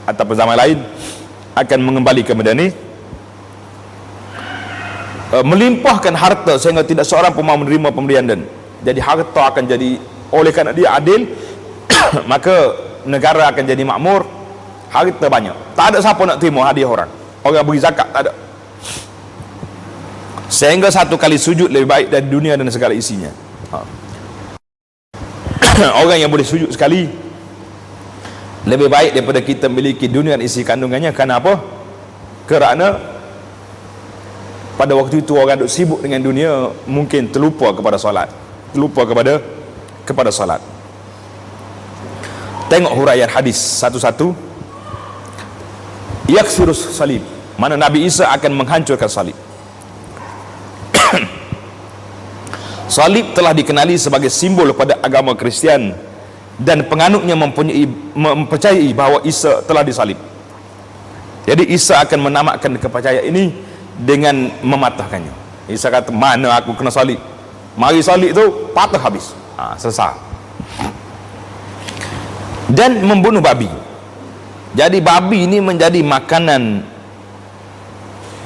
ataupun zaman lain akan mengembalikan benda ni, melimpahkan harta sehingga tidak seorang pun mahu menerima pemberian dan. Jadi harta akan jadi, oleh kerana dia adil maka negara akan jadi makmur, harta banyak, tak ada siapa nak terima hadiah orang. Orang beri zakat tak ada, sehingga satu kali sujud lebih baik dari dunia dan segala isinya. Orang yang boleh sujud sekali lebih baik daripada kita memiliki dunia dan isi kandungannya. Kenapa? Kerana pada waktu itu orang duk sibuk dengan dunia, mungkin terlupa kepada solat, terlupa kepada solat. Tengok huraian hadis satu-satu. Yaksirus salib, mana Nabi Isa akan menghancurkan salib. Salib telah dikenali sebagai simbol pada agama Kristian, dan penganutnya mempercayai bahawa Isa telah disalib. Jadi Isa akan menamatkan kepercayaan ini dengan mematahkannya. Isa kata, mana aku kena salib, mari salib tu patah habis, selesai. Dan membunuh babi. Jadi babi ini menjadi makanan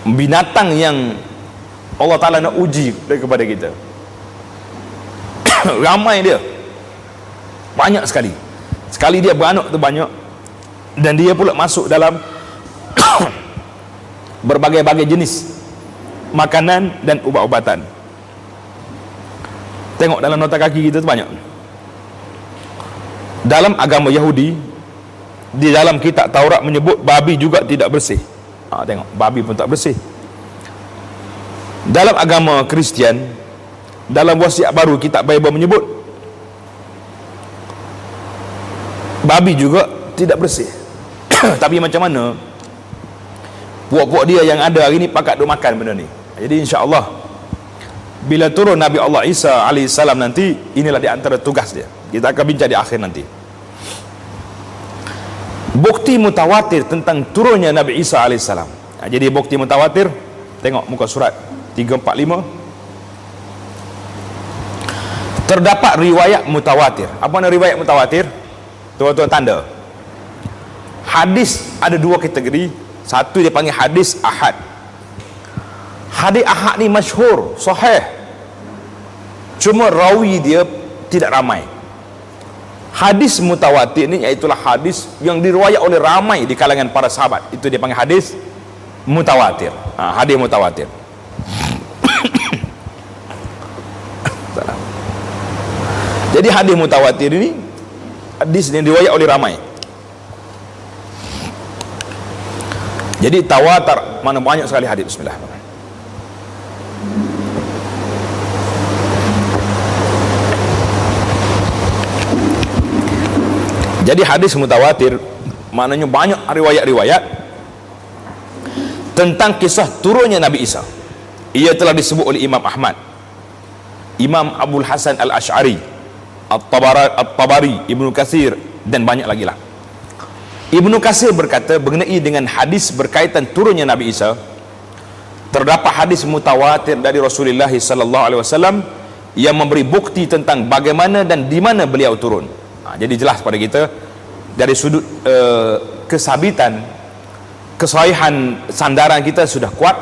binatang yang Allah Ta'ala nak uji kepada kita. Ramai dia, banyak sekali. Sekali dia beranak tu banyak, dan dia pula masuk dalam berbagai-bagai jenis makanan dan ubat-ubatan. Tengok dalam nota kaki kita tu banyak. Dalam agama Yahudi, di dalam kitab Taurat menyebut babi juga tidak bersih. Tengok, babi pun tak bersih. Dalam agama Kristian, dalam wasiat baru kitab Bible menyebut babi juga tidak bersih. Tapi macam mana puak-puak dia yang ada hari ni pakat duk makan benda ni. Jadi insya-Allah bila turun Nabi Allah Isa alaihissalam nanti, inilah di antara tugas dia. Kita akan bincang di akhir nanti. Bukti mutawatir tentang turunnya Nabi Isa alaihissalam. Jadi bukti mutawatir, tengok muka surat 345. Terdapat riwayat mutawatir. Apa nama riwayat mutawatir? Tuan-tuan tanda. Hadis ada 2 kategori. Satu dia panggil hadis ahad. Hadis ahad ni masyhur, sahih, cuma rawi dia tidak ramai. Hadis mutawatir ini iaitulah hadis yang diriwayat oleh ramai di kalangan para sahabat. Itu dia panggil hadis mutawatir. Hadis mutawatir. Jadi hadis mutawatir ini hadis yang diriwayat oleh ramai. Jadi tawatar, mana banyak sekali hadis. Bismillahirrahmanirrahim. Jadi hadis mutawatir maknanya banyak riwayat-riwayat tentang kisah turunnya Nabi Isa. Ia telah disebut oleh Imam Ahmad, Imam Abdul Hasan Al-Ash'ari, At-Tabari, Ibnu Katsir, dan banyak lagi lah. Ibnu Katsir berkata mengenai dengan hadis berkaitan turunnya Nabi Isa, terdapat hadis mutawatir dari Rasulullah SAW yang memberi bukti tentang bagaimana dan di mana beliau turun. Jadi jelas pada kita dari sudut kesabitan, kesahihan sandaran kita sudah kuat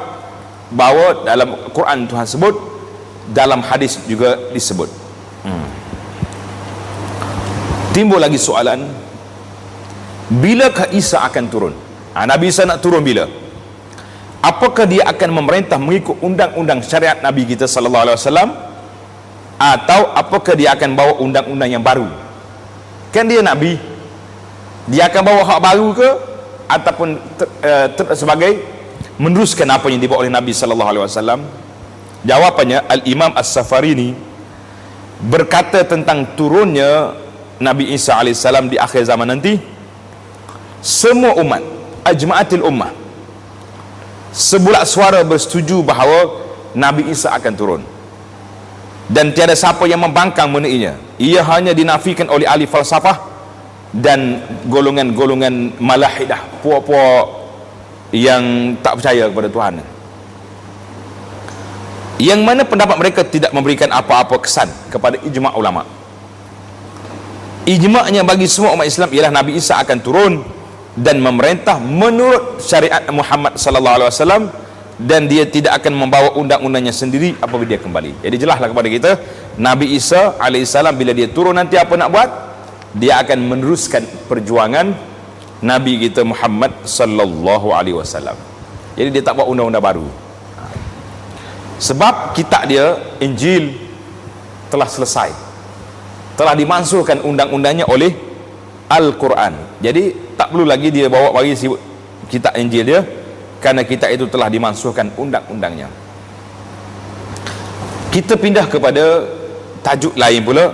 bahawa dalam Quran Tuhan sebut, dalam hadis juga disebut. Timbul lagi soalan, bilakah Isa akan turun? Nabi Isa nak turun bila? Apakah dia akan memerintah mengikut undang-undang syariat Nabi kita sallallahu alaihi wasallam, atau apakah dia akan bawa undang-undang yang baru? Kan dia Nabi, dia akan bawa hak baru ke, ataupun sebagai meneruskan apa yang dibawa oleh Nabi sallallahu alaihi wasallam? Jawapannya, Al-Imam As-Safarini berkata tentang turunnya Nabi Isa alaihissalam di akhir zaman nanti, semua umat, ajma'atil ummah, sebulat suara bersetuju bahawa Nabi Isa akan turun, dan tiada siapa yang membangkang mengenainya. Ia hanya dinafikan oleh ahli falsafah dan golongan-golongan malahidah, puak-puak yang tak percaya kepada Tuhan, yang mana pendapat mereka tidak memberikan apa-apa kesan kepada ijma' ulama. Ijma'nya bagi semua umat Islam ialah Nabi Isa akan turun dan memerintah menurut syariat Muhammad sallallahu alaihi wasallam, dan dia tidak akan membawa undang-undangnya sendiri apabila dia kembali. Jadi jelaslah kepada kita, Nabi Isa alaihissalam bila dia turun nanti apa nak buat? Dia akan meneruskan perjuangan Nabi kita Muhammad sallallahu alaihi wasallam. Jadi dia tak buat undang-undang baru. Sebab kitab dia, Injil, telah selesai, telah dimansuhkan undang-undangnya oleh Al-Quran. Jadi tak perlu lagi dia bawa bagi kitab Injil dia, karena kitab itu telah dimansuhkan undang-undangnya. Kita pindah kepada tajuk lain pula.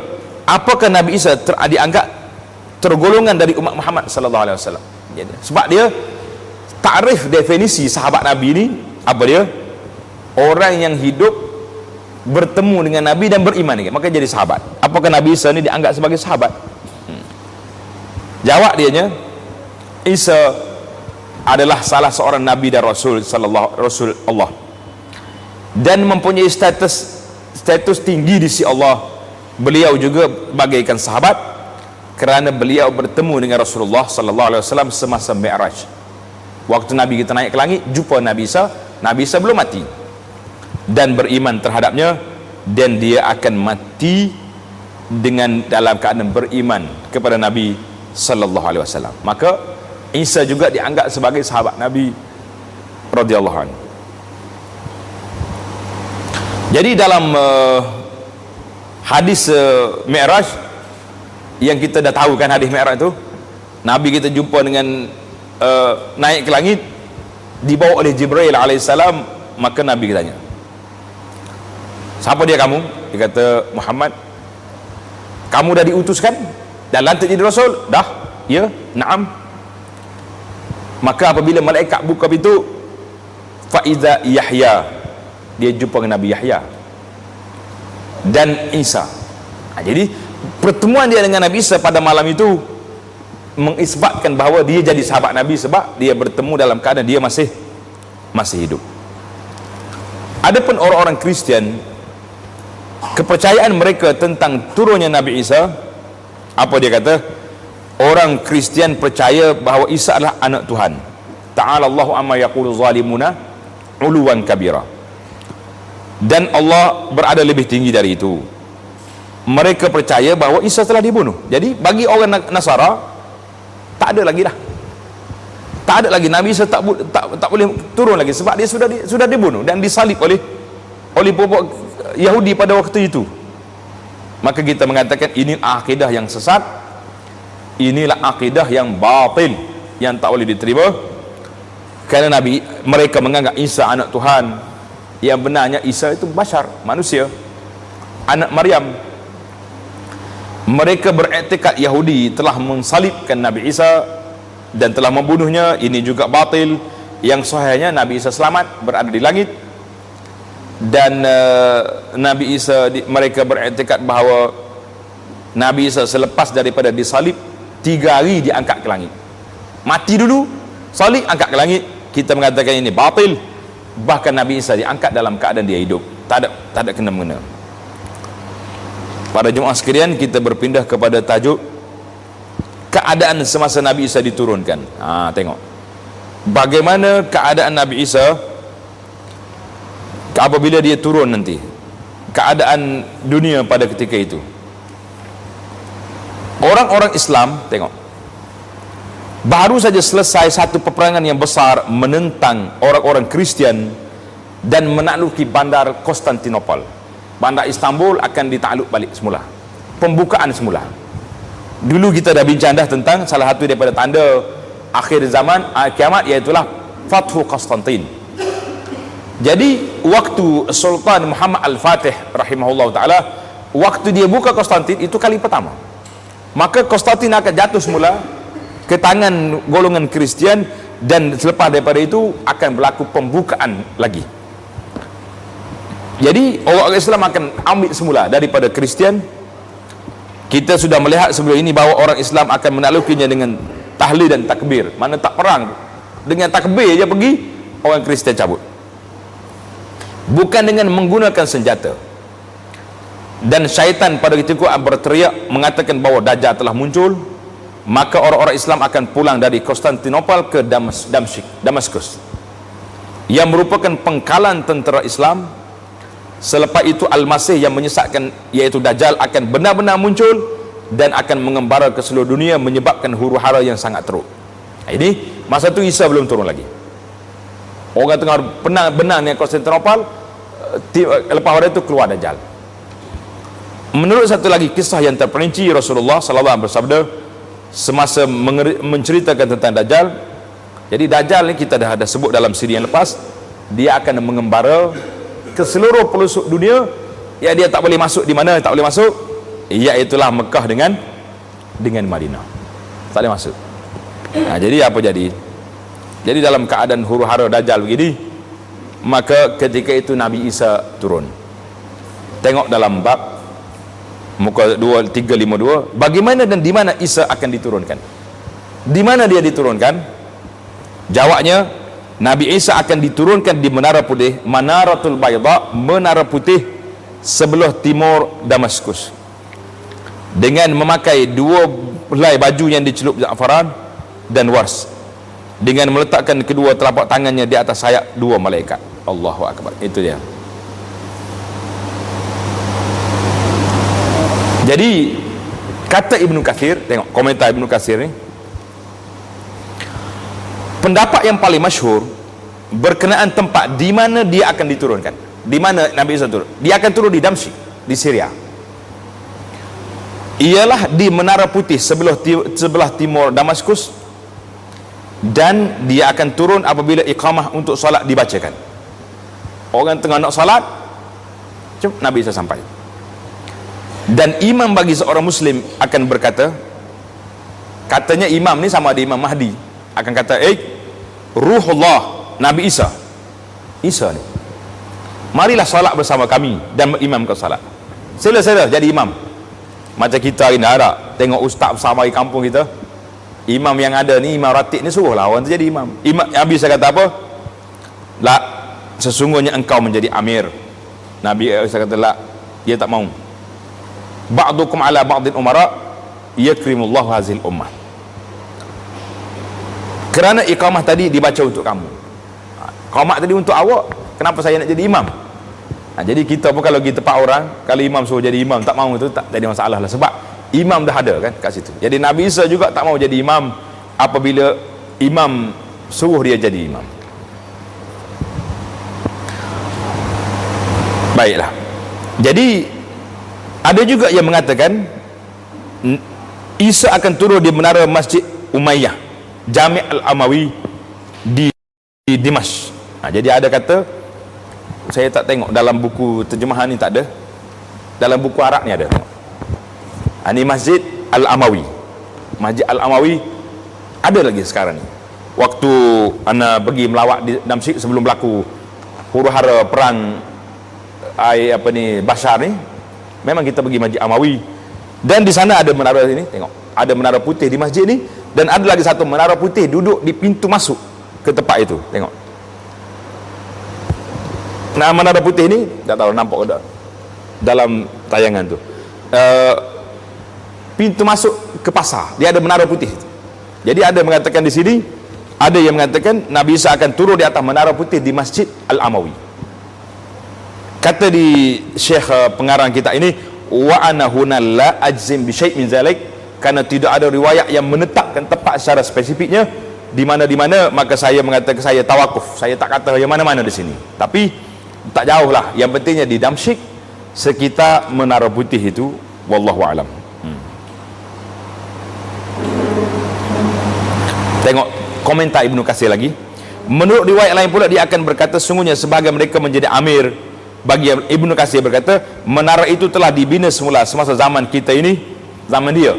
Apakah Nabi Isa dianggap tergolongan dari umat Muhammad sallallahu alaihi wasallam? Sebab dia takrif, definisi sahabat Nabi ini apa dia? Orang yang hidup bertemu dengan Nabi dan beriman dengan, maka jadi sahabat. Apakah Nabi Isa ini dianggap sebagai sahabat? Jawab dianya, Isa adalah salah seorang Nabi dan Rasul Rasul Allah, dan mempunyai status tinggi di sisi Allah. Beliau juga bagaikan sahabat kerana beliau bertemu dengan Rasulullah sallallahu alaihi wasallam semasa Mi'raj. Waktu Nabi kita naik ke langit, jumpa Nabi Isa. Nabi Isa belum mati dan beriman terhadapnya, dan dia akan mati dengan dalam keadaan beriman kepada Nabi sallallahu alaihi wasallam. Maka Isa juga dianggap sebagai sahabat Nabi radhiyallahu anhu. Jadi dalam hadis Mi'raj yang kita dah tahu kan, hadis Mi'raj itu Nabi kita jumpa dengan naik ke langit, dibawa oleh Jibril alaihissalam. Maka Nabi tanya, siapa dia kamu? Dia kata, Muhammad. Kamu dah diutuskan dan lantik jadi Rasul? Dah. Ya, na'am. Maka apabila malaikat buka pintu, faiza Yahya, dia jumpa dengan Nabi Yahya dan Isa. Jadi pertemuan dia dengan Nabi Isa pada malam itu mengisbatkan bahawa dia jadi sahabat Nabi, sebab dia bertemu dalam keadaan dia masih hidup. Adapun orang-orang Kristian, kepercayaan mereka tentang turunnya Nabi Isa, apa dia kata? Orang Kristian percaya bahawa Isa adalah anak Tuhan. Ta'ala Allahu amma yaqulu zalimuna uluwan kabira. Dan Allah berada lebih tinggi dari itu. mereka percaya bahawa Isa telah dibunuh. Jadi bagi orang Nasara tak ada lagi dah, tak ada lagi Nabi Isa, tak boleh turun lagi sebab dia sudah dibunuh dan disalib oleh pokok Yahudi pada waktu itu. Maka kita mengatakan ini akidah yang sesat, inilah akidah yang batil, yang tak boleh diterima, kerana mereka menganggap Isa anak Tuhan. Yang benarnya Isa itu bashar, manusia, anak Maryam. Mereka beriktikad Yahudi telah mensalibkan Nabi Isa dan telah membunuhnya. Ini juga batil. Yang sahihnya Nabi Isa selamat, berada di langit. Dan Nabi Isa, mereka beriktikad bahawa Nabi Isa selepas daripada disalib 3 hari diangkat ke langit. Mati dulu, salib, angkat ke langit. Kita mengatakan ini batil. Bahkan Nabi Isa diangkat dalam keadaan dia hidup, tak ada kena-mengena. Pada Jumaat sekalian, kita berpindah kepada tajuk keadaan semasa Nabi Isa diturunkan. Tengok bagaimana keadaan Nabi Isa apabila dia turun nanti, keadaan dunia pada ketika itu. Orang-orang Islam, tengok, baru saja selesai satu peperangan yang besar menentang orang-orang Kristian dan menakluki bandar Konstantinopel. Bandar Istanbul akan ditakluk balik semula, pembukaan semula. Dulu kita dah bincang dah tentang salah satu daripada tanda akhir zaman, kiamat, iaitulah Fathu Konstantin. Jadi waktu Sultan Muhammad Al-Fatih rahimahullah ta'ala, waktu dia buka Konstantin, itu kali pertama, maka Konstantin akan jatuh semula ke tangan golongan Kristian, dan selepas daripada itu akan berlaku pembukaan lagi. Jadi orang Islam akan ambil semula daripada Kristian. Kita sudah melihat sebelum ini bahawa orang Islam akan menaklukinya dengan tahlil dan takbir. Mana tak perang, dengan takbir je pergi, orang Kristian cabut, bukan dengan menggunakan senjata. Dan syaitan pada ketika itu berteriak mengatakan bahawa Dajjal telah muncul. Maka orang-orang Islam akan pulang dari Konstantinopel ke Damaskus, yang merupakan pengkalan tentera Islam. Selepas itu Al-Masih yang menyesatkan, iaitu Dajjal, akan benar-benar muncul dan akan mengembara ke seluruh dunia, menyebabkan huru-hara yang sangat teruk. Ini masa itu Isa belum turun lagi. Orang tengah benang dengan Konstantinopel, lepas pada itu keluar Dajjal. Menurut satu lagi kisah yang terperinci, Rasulullah SAW bersabda semasa menceritakan tentang Dajjal. Jadi Dajjal ni kita dah sebut dalam siri yang lepas, dia akan mengembara ke seluruh pelosok dunia. Ya, dia tak boleh masuk di mana tak boleh masuk, iaitulah Mekah dengan Madinah, tak boleh masuk. Jadi apa jadi? Jadi dalam keadaan huru-hara Dajjal begini, maka ketika itu Nabi Isa turun. Tengok dalam bab muka 352, bagaimana dan di mana Isa akan diturunkan. Di mana dia diturunkan? Jawabnya, Nabi Isa akan diturunkan di Menara Putih, Manaratul Bayda, Menara Putih sebelah timur Damaskus, dengan memakai 2 helai baju yang dicelup za'faran dan wars, dengan meletakkan kedua telapak tangannya di atas sayap 2 malaikat. Allahu Akbar. Itu dia. Jadi kata Ibnu Katsir, tengok komentar Ibnu Katsir ni, pendapat yang paling masyhur berkenaan tempat di mana dia akan diturunkan. Di mana Nabi Isa turun? Dia akan turun di Damsyik, di Syria. Ialah di Menara Putih sebelah timur Damaskus, dan dia akan turun apabila iqamah untuk solat dibacakan. Orang tengah nak solat, Nabi Isa sampai. Dan imam bagi seorang muslim akan berkata, katanya imam ni sama ada Imam Mahdi, akan kata, Ruhullah, Nabi Isa ni, marilah salat bersama kami dan imam kau salat. Sila jadi imam. Macam kita hari ni ada tengok ustaz bersama di kampung kita, imam yang ada ni, imam ratib ni, suruhlah orang tu jadi imam. Nabi Isa kata apa? La, sesungguhnya engkau menjadi amir. Nabi Isa kata la, dia tak mau. Ba'dukum ala ba'din umara yakrimullahu hazil ummah. Kerana iqamah tadi dibaca untuk kamu. Iqamah tadi untuk awak, kenapa saya nak jadi imam? Jadi kita pun kalau kita tempat orang, kalau imam suruh jadi imam tak mau, itu tak jadi masalah lah, sebab imam dah ada kan kat situ. Jadi Nabi Isa juga tak mau jadi imam apabila imam suruh dia jadi imam. Baiklah, jadi ada juga yang mengatakan Isa akan turun di menara Masjid Umayyah, Jami' Al-Amawi di Dimash. Jadi ada kata, saya tak tengok dalam buku terjemahan ni, tak ada. Dalam buku Arab ni ada. Ini Masjid Al-Amawi. Masjid Al-Amawi ada lagi sekarang ni. Waktu ana pergi melawat di Damsyik sebelum berlaku huru-hara perang Bashar ni, memang kita pergi Masjid Amawi, dan di sana ada menara ini, tengok ada menara putih di masjid ni, dan ada lagi satu menara putih duduk di pintu masuk ke tempat itu, tengok. Nah, menara putih ni tak tahu nampak ke tak dalam tayangan tu, pintu masuk ke pasar dia ada menara putih. Jadi ada mengatakan di sini, ada yang mengatakan Nabi Isa akan turun di atas menara putih di Masjid Al-Amawi. Kata di Syekh pengarang kita ini, wa ana huna la ajzim bi syai' min zalik, karena tidak ada riwayat yang menetapkan tempat secara spesifiknya di mana, maka saya mengatakan saya tawakuf, saya tak kata yang mana-mana di sini, tapi tak jauh lah, yang pentingnya di Damsyik sekitar menara putih itu, wallahu alam. Tengok komentar Ibnu Katsir lagi. Menurut riwayat lain pula dia akan berkata, sungguhnya sebagai mereka menjadi amir bagi Ibnu Katsir berkata, menara itu telah dibina semula semasa zaman kita ini, zaman dia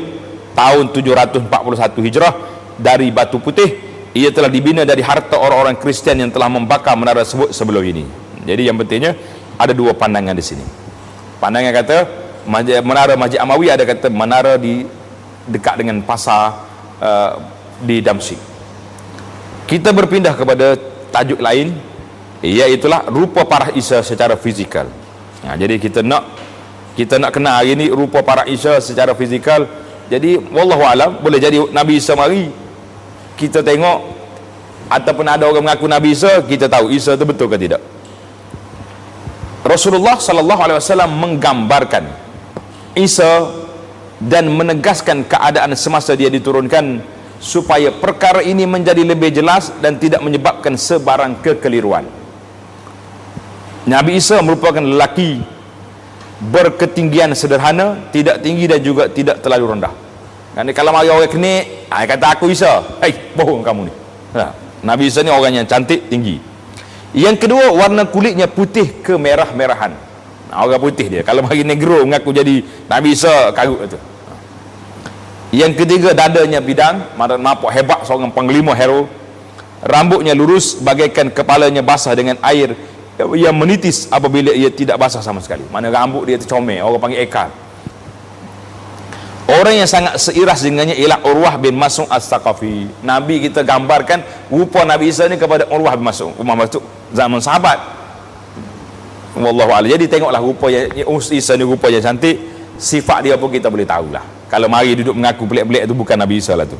tahun 741 Hijrah dari batu putih. Ia telah dibina dari harta orang-orang Kristian yang telah membakar menara tersebut sebelum ini. Jadi yang pentingnya ada dua pandangan di sini. Pandangan kata menara Masjid Amawi, ada kata menara di dekat dengan pasar di Damsyik. Kita berpindah kepada tajuk lain, iaitulah rupa parah Isa secara fizikal. Jadi kita nak kenal hari ini rupa parah Isa secara fizikal. Jadi wallahu alam, boleh jadi Nabi Isa mari, kita tengok, ataupun ada orang mengaku Nabi Isa, kita tahu Isa itu betul ke tidak. Rasulullah sallallahu alaihi wasallam menggambarkan Isa dan menegaskan keadaan semasa dia diturunkan, supaya perkara ini menjadi lebih jelas dan tidak menyebabkan sebarang kekeliruan. Nabi Isa merupakan lelaki berketinggian sederhana, tidak tinggi dan juga tidak terlalu rendah. Jadi kalau mari orang kenik, kata aku Isa, bohong kamu ni. Nabi Isa ni orang yang cantik, tinggi. Yang kedua, warna kulitnya putih kemerah-merahan. Orang putih dia. Kalau mari negro mengaku jadi Nabi Isa, karut itu. Yang ketiga, dadanya bidang, nampak hebat, seorang panglima hero. Rambutnya lurus bagaikan kepalanya basah dengan air yang menitis apabila ia tidak basah sama sekali. Mana rambut dia tercomel, orang panggil ekar. Orang yang sangat seiras dengannya ialah Urwah bin Mas'ud As-Saqafi. Nabi kita gambarkan rupa Nabi Isa ni kepada Urwah bin Mas'ud. Urwah bin Mas'ud zaman sahabat. Wallahu a'lam. Jadi tengoklah rupa yang Isa ni rupa yang cantik, sifat dia pun kita boleh tahulah. Kalau mari duduk mengaku pelik-pelik itu bukan Nabi Isa lah tu.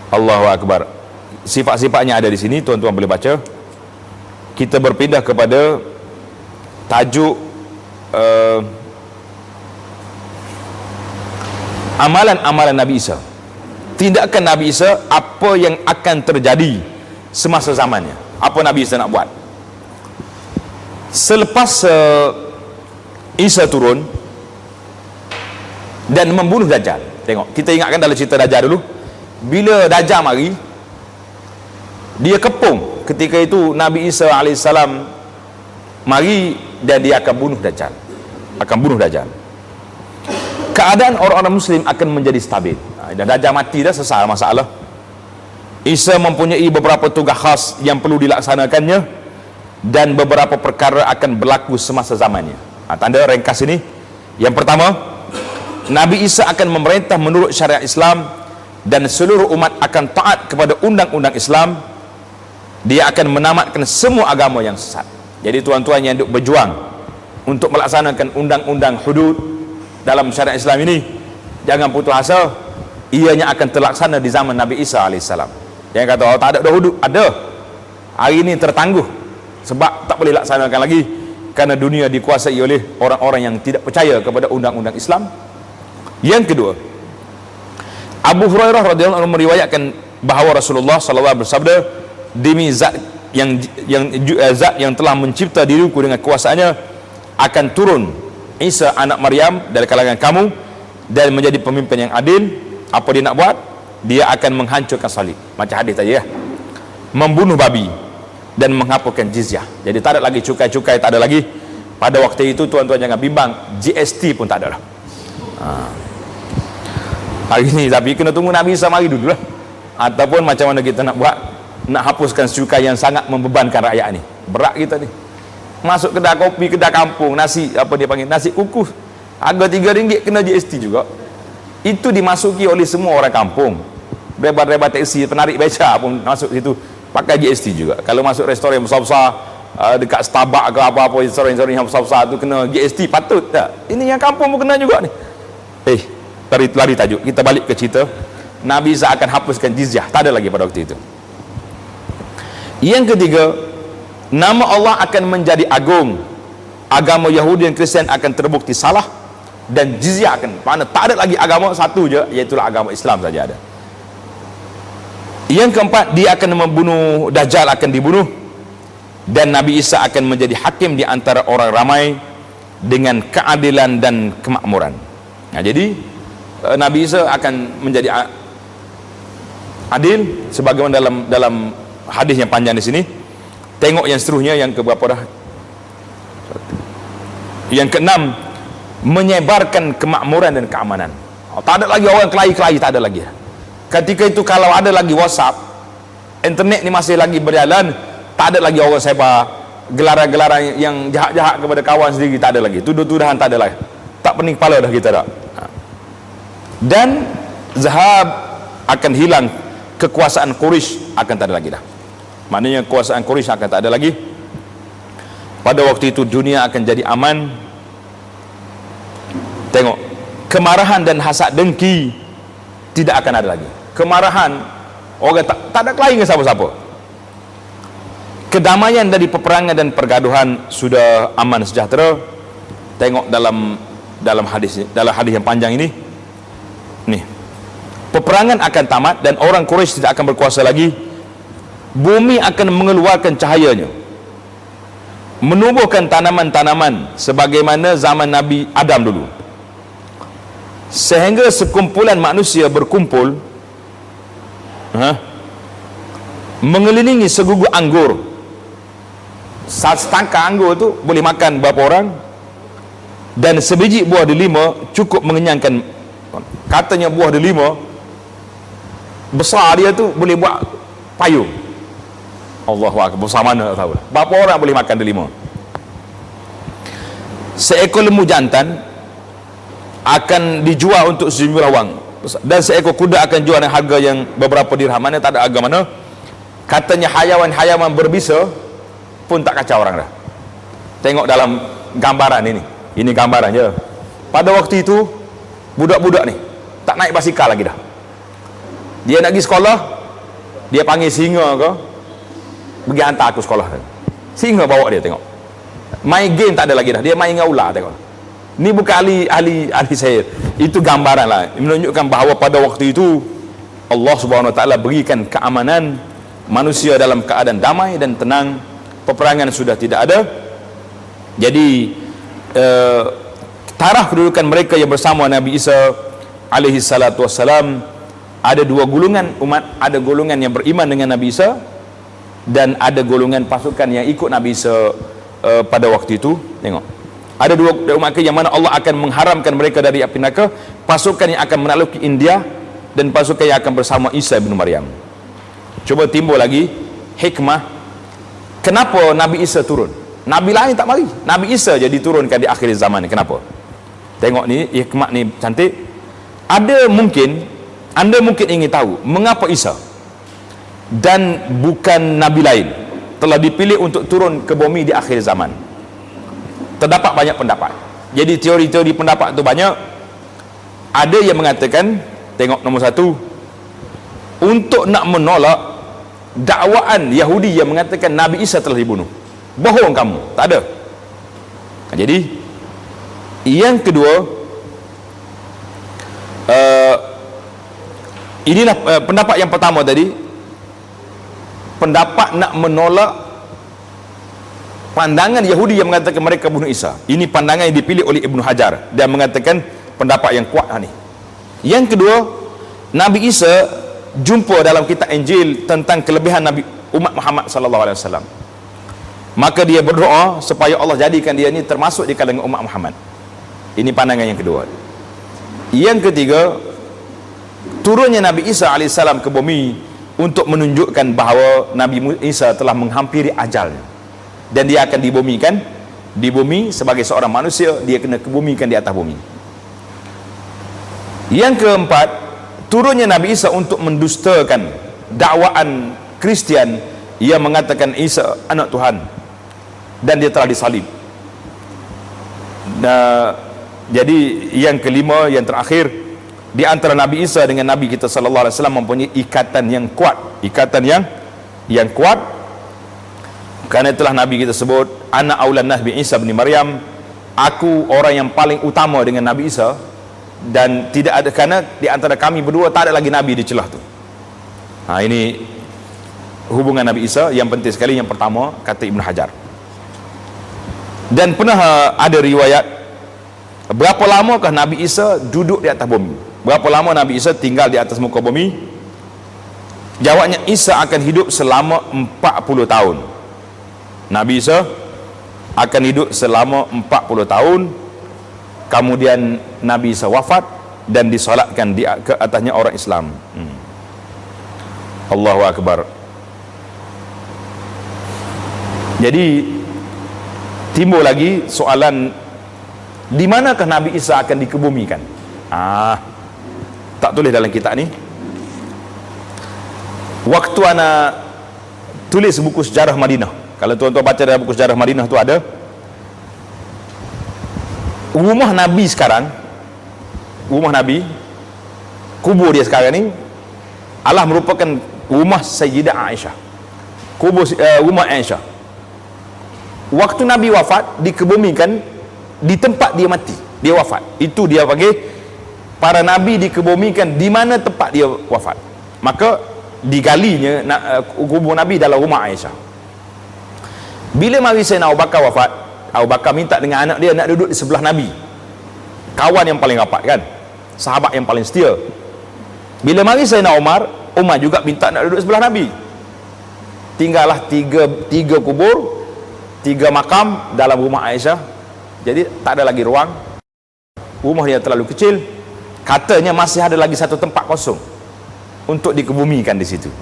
Allahu akbar. Sifat-sifatnya ada di sini, tuan-tuan boleh baca. Kita berpindah kepada tajuk amalan-amalan Nabi Isa. Tindakan Nabi Isa, apa yang akan terjadi semasa zamannya, apa Nabi Isa nak buat selepas Isa turun dan membunuh Dajjal. Tengok, kita ingatkan dalam cerita Dajjal dulu. Bila Dajjal mari, dia kepung. Ketika itu Nabi Isa AS mari dan dia akan bunuh Dajjal. Keadaan orang-orang Muslim akan menjadi stabil. Dan Dajjal mati dah, selesai masalah. Isa mempunyai beberapa tugas khas yang perlu dilaksanakannya, dan beberapa perkara akan berlaku semasa zamannya. Tanda ringkas ini. Yang pertama, Nabi Isa akan memerintah menurut syariat Islam, dan seluruh umat akan taat kepada undang-undang Islam. Dia akan menamatkan semua agama yang sesat. Jadi tuan-tuan yang berjuang untuk melaksanakan undang-undang hudud dalam syariat Islam ini, jangan putus asa, ianya akan terlaksana di zaman Nabi Isa AS. Jangan kata, tak ada hudud. Ada. Hari ini tertangguh sebab tak boleh laksanakan lagi. karena dunia dikuasai oleh orang-orang yang tidak percaya kepada undang-undang Islam. Yang kedua, Abu Hurairah radhiyallahu anhu meriwayatkan bahawa Rasulullah sallallahu bersabda, demi zat yang telah mencipta diriku dengan kuasaannya, akan turun Isa anak Maryam dari kalangan kamu dan menjadi pemimpin yang adil. Apa dia nak buat? Dia akan menghancurkan salib, macam hadis tadi ya, membunuh babi dan menghapuskan jizyah. Jadi tak ada lagi cukai-cukai, tak ada lagi. Pada waktu itu tuan-tuan jangan bimbang, GST pun tak ada lah. Hari ni tapi kena tunggu Nabi Isa mari dulu lah, ataupun macam mana kita nak buat, nak hapuskan cukai yang sangat membebankan rakyat ni. Berat kita ni. Masuk kedai kopi, kedai kampung, nasi apa dia panggil, nasi kukus, harga RM3 kena GST juga. Itu dimasuki oleh semua orang kampung. Driver-driver taksi, penarik beca pun masuk situ pakai GST juga. Kalau masuk restoran besar-besar, dekat Starbucks ke apa-apa, restoran-restoran yang besar-besar tu kena GST, patut tak? Ini yang kampung pun kena juga ni. Lari tajuk. Kita balik ke cerita. Nabi Isa akan hapuskan jizyah, tak ada lagi pada waktu itu. Yang ketiga, nama Allah akan menjadi agung. Agama Yahudi dan Kristian akan terbukti salah, dan jizyah akan, mana tak ada lagi agama satu je, iaitu agama Islam saja ada. Yang keempat, dia akan membunuh, Dajjal akan dibunuh, dan Nabi Isa akan menjadi hakim di antara orang ramai dengan keadilan dan kemakmuran. Nah, jadi Nabi Isa akan menjadi adil sebagaimana dalam hadis yang panjang di sini. Tengok yang seterusnya, yang keberapa dah? Yang keenam, menyebarkan kemakmuran dan keamanan. Tak ada lagi orang kelahi-kelahi, tak ada lagi. Ketika itu kalau ada lagi WhatsApp, internet ni masih lagi berjalan, tak ada lagi orang sebar gelaran-gelaran yang jahat-jahat kepada kawan sendiri, tak ada lagi. Tuduh-tuduhan tak ada lagi. Tak pening kepala dah kita dah. Dan zahab akan hilang, kekuasaan Quraisy akan tak ada lagi dah. Maknanya kekuasaan Quraisy akan tak ada lagi. Pada waktu itu dunia akan jadi aman. Tengok, kemarahan dan hasad dengki tidak akan ada lagi. Kemarahan, orang tak ada kelahi dengan siapa-siapa. Kedamaian dari peperangan dan pergaduhan sudah aman sejahtera. Tengok dalam hadis yang panjang ini. Nih, peperangan akan tamat dan orang Quraisy tidak akan berkuasa lagi. Bumi akan mengeluarkan cahayanya, menumbuhkan tanaman-tanaman sebagaimana zaman Nabi Adam dulu, sehingga sekumpulan manusia berkumpul mengelilingi segugu anggur. Setangkar anggur tu boleh makan berapa orang, dan sebiji buah delima cukup mengenyangkan. Katanya buah delima besar dia tu boleh buat payung. Allahu akbar, besar mana tak tahu. Berapa orang boleh makan delima? Seekor lembu jantan akan dijual untuk sejumlah wang, dan seekor kuda akan jual dengan harga yang beberapa dirham. Mana tak ada harga mana. Katanya hayawan-hayawan berbisa pun tak kacau orang dah. Tengok dalam gambaran ini gambaran je. Pada waktu itu budak-budak ni tak naik basikal lagi dah. Dia nak pergi sekolah, dia panggil singa ke, pergi hantar aku sekolah. Singa bawa dia, tengok. Main game tak ada lagi dah, dia main dengan ular, tengok. Ni bukan ahli sihir. Itu gambaran lah, menunjukkan bahawa pada waktu itu Allah Subhanahu Wa Taala berikan keamanan, manusia dalam keadaan damai dan tenang. Peperangan sudah tidak ada. Jadi taraf kedudukan mereka yang bersama Nabi Isa alaihi salatu wassalam, ada dua golongan umat. Ada golongan yang beriman dengan Nabi Isa, dan ada golongan pasukan yang ikut Nabi Isa pada waktu itu. Tengok, ada dua umat yang mana Allah akan mengharamkan mereka dari api neraka. Pasukan yang akan menakluki India, dan pasukan yang akan bersama Isa bin Maryam. Cuba timbul lagi hikmah, kenapa Nabi Isa turun? Nabi lain tak mari, Nabi Isa je diturunkan di akhir zaman ni. Kenapa? Tengok ni, hikmah ni cantik. Anda mungkin ingin tahu mengapa Isa dan bukan Nabi lain telah dipilih untuk turun ke bumi di akhir zaman. Terdapat banyak pendapat. Jadi teori-teori pendapat tu banyak. Ada yang mengatakan, tengok nombor satu, untuk nak menolak dakwaan Yahudi yang mengatakan Nabi Isa telah dibunuh. Bohong kamu, tak ada. Jadi yang kedua, inilah pendapat yang pertama tadi, pendapat nak menolak pandangan Yahudi yang mengatakan mereka bunuh Isa. Ini pandangan yang dipilih oleh Ibnu Hajar dan mengatakan pendapat yang kuat ni. Yang kedua, Nabi Isa jumpa dalam kitab Injil tentang kelebihan Nabi umat Muhammad sallallahu alaihi wasallam. Maka dia berdoa supaya Allah jadikan dia ni termasuk di kalangan umat Muhammad. Ini pandangan yang kedua. Yang ketiga, turunnya Nabi Isa alaihissalam ke bumi untuk menunjukkan bahawa Nabi Isa telah menghampiri ajalnya dan dia akan dibumikan di bumi sebagai seorang manusia. Dia kena kebumikan di atas bumi. Yang keempat, turunnya Nabi Isa untuk mendustakan dakwaan Kristian yang mengatakan Isa anak Tuhan dan dia telah disalib. Jadi yang kelima, yang terakhir, di antara Nabi Isa dengan Nabi kita sallallahu alaihi wasallam mempunyai ikatan yang kuat, ikatan yang kuat. Kerana itulah Nabi kita sebut, ana aulan nas bi Isa bin Maryam, aku orang yang paling utama dengan Nabi Isa, dan tidak ada, kerana di antara kami berdua tak ada lagi Nabi di celah tu. Ini hubungan Nabi Isa yang penting sekali. Yang pertama, kata Ibnu Hajar. Dan pernah ada riwayat, berapa lamakah Nabi Isa duduk di atas bumi? Berapa lama Nabi Isa tinggal di atas muka bumi? Jawabnya, Isa akan hidup selama 40 tahun. Nabi Isa akan hidup selama 40 tahun. Kemudian Nabi Isa wafat dan disolatkan ke atasnya orang Islam. Allahu Akbar. Jadi timbul lagi soalan, di manakah Nabi Isa akan dikebumikan? Tak tulis dalam kitab ni. Waktu ana tulis buku sejarah Madinah, kalau tuan-tuan baca dalam buku sejarah Madinah tu ada rumah Nabi sekarang, rumah Nabi, kubur dia sekarang ni adalah merupakan rumah Sayyidah Aisyah, kubur rumah Aisyah. Waktu Nabi wafat, dikebumikan di tempat dia mati, dia wafat. Itu dia panggil, para Nabi dikebumikan di mana tempat dia wafat. Maka digalinya kubur Nabi dalam rumah Aisyah. Bila mari Sayyidina Abu Bakar wafat, Abu Bakar minta dengan anak dia nak duduk di sebelah Nabi, kawan yang paling rapat kan, sahabat yang paling setia. Bila mari Sayyidina Umar juga minta nak duduk sebelah Nabi. Tinggallah tiga kubur, tiga makam dalam rumah Aisyah. Jadi tak ada lagi ruang, rumah dia terlalu kecil. Katanya masih ada lagi satu tempat kosong untuk dikebumikan di situ.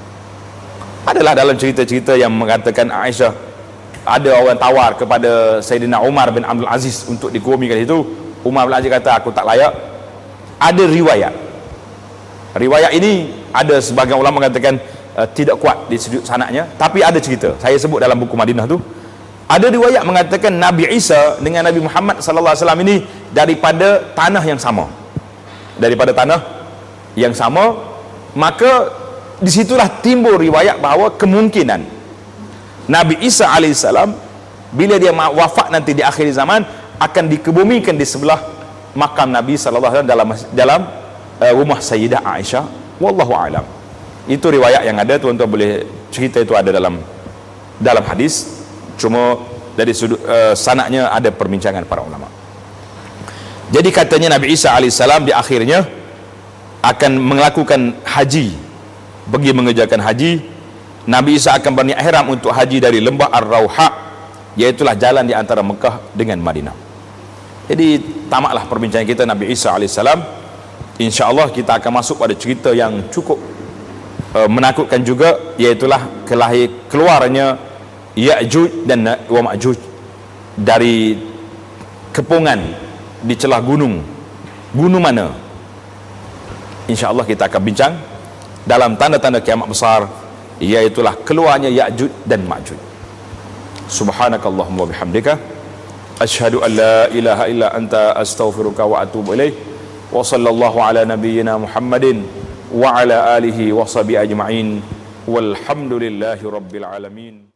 Adalah dalam cerita-cerita yang mengatakan Aisyah, ada orang tawar kepada Sayyidina Umar bin Abdul Aziz untuk dikebumikan di situ. Umar bin Aziz kata, aku tak layak. Ada riwayat ini ada sebagian ulama mengatakan tidak kuat di sudut sanadnya, tapi ada cerita, saya sebut dalam buku Madinah tu. Ada riwayat mengatakan Nabi Isa dengan Nabi Muhammad sallallahu alaihi wasallam ini daripada tanah yang sama. Daripada tanah yang sama, maka disitulah timbul riwayat bahawa kemungkinan Nabi Isa alaihissalam bila dia wafat nanti di akhir zaman akan dikebumikan di sebelah makam Nabi sallallahu alaihi wasallam dalam rumah Sayyidah Aisyah. Wallahu a'lam. Itu riwayat yang ada, tuan-tuan boleh cerita itu ada dalam hadis. Cuma dari sudut sanadnya ada perbincangan para ulama. Jadi katanya Nabi Isa alaihissalam di akhirnya akan melakukan haji, pergi mengerjakan haji. Nabi Isa akan berniat ihram untuk haji dari lembah Ar-Rauha, iaitulah jalan di antara Mekah dengan Madinah. Jadi tamatlah perbincangan kita Nabi Isa alaihissalam. InsyaAllah kita akan masuk pada cerita yang cukup menakutkan juga, iaitulah keluarnya Ya'juj dan Ma'juj dari kepungan di celah gunung mana. InsyaAllah kita akan bincang dalam tanda-tanda kiamat besar, iaitulah keluarnya Ya'juj dan Ma'juj. Subhanakallahumma bihamdika asyhadu an la ilaha illa anta astaghfiruka wa atubu ilaik. Wa sallallahu ala nabiyyina Muhammadin wa ala alihi wa sahbihi ajma'in walhamdulillahi rabbil alamin.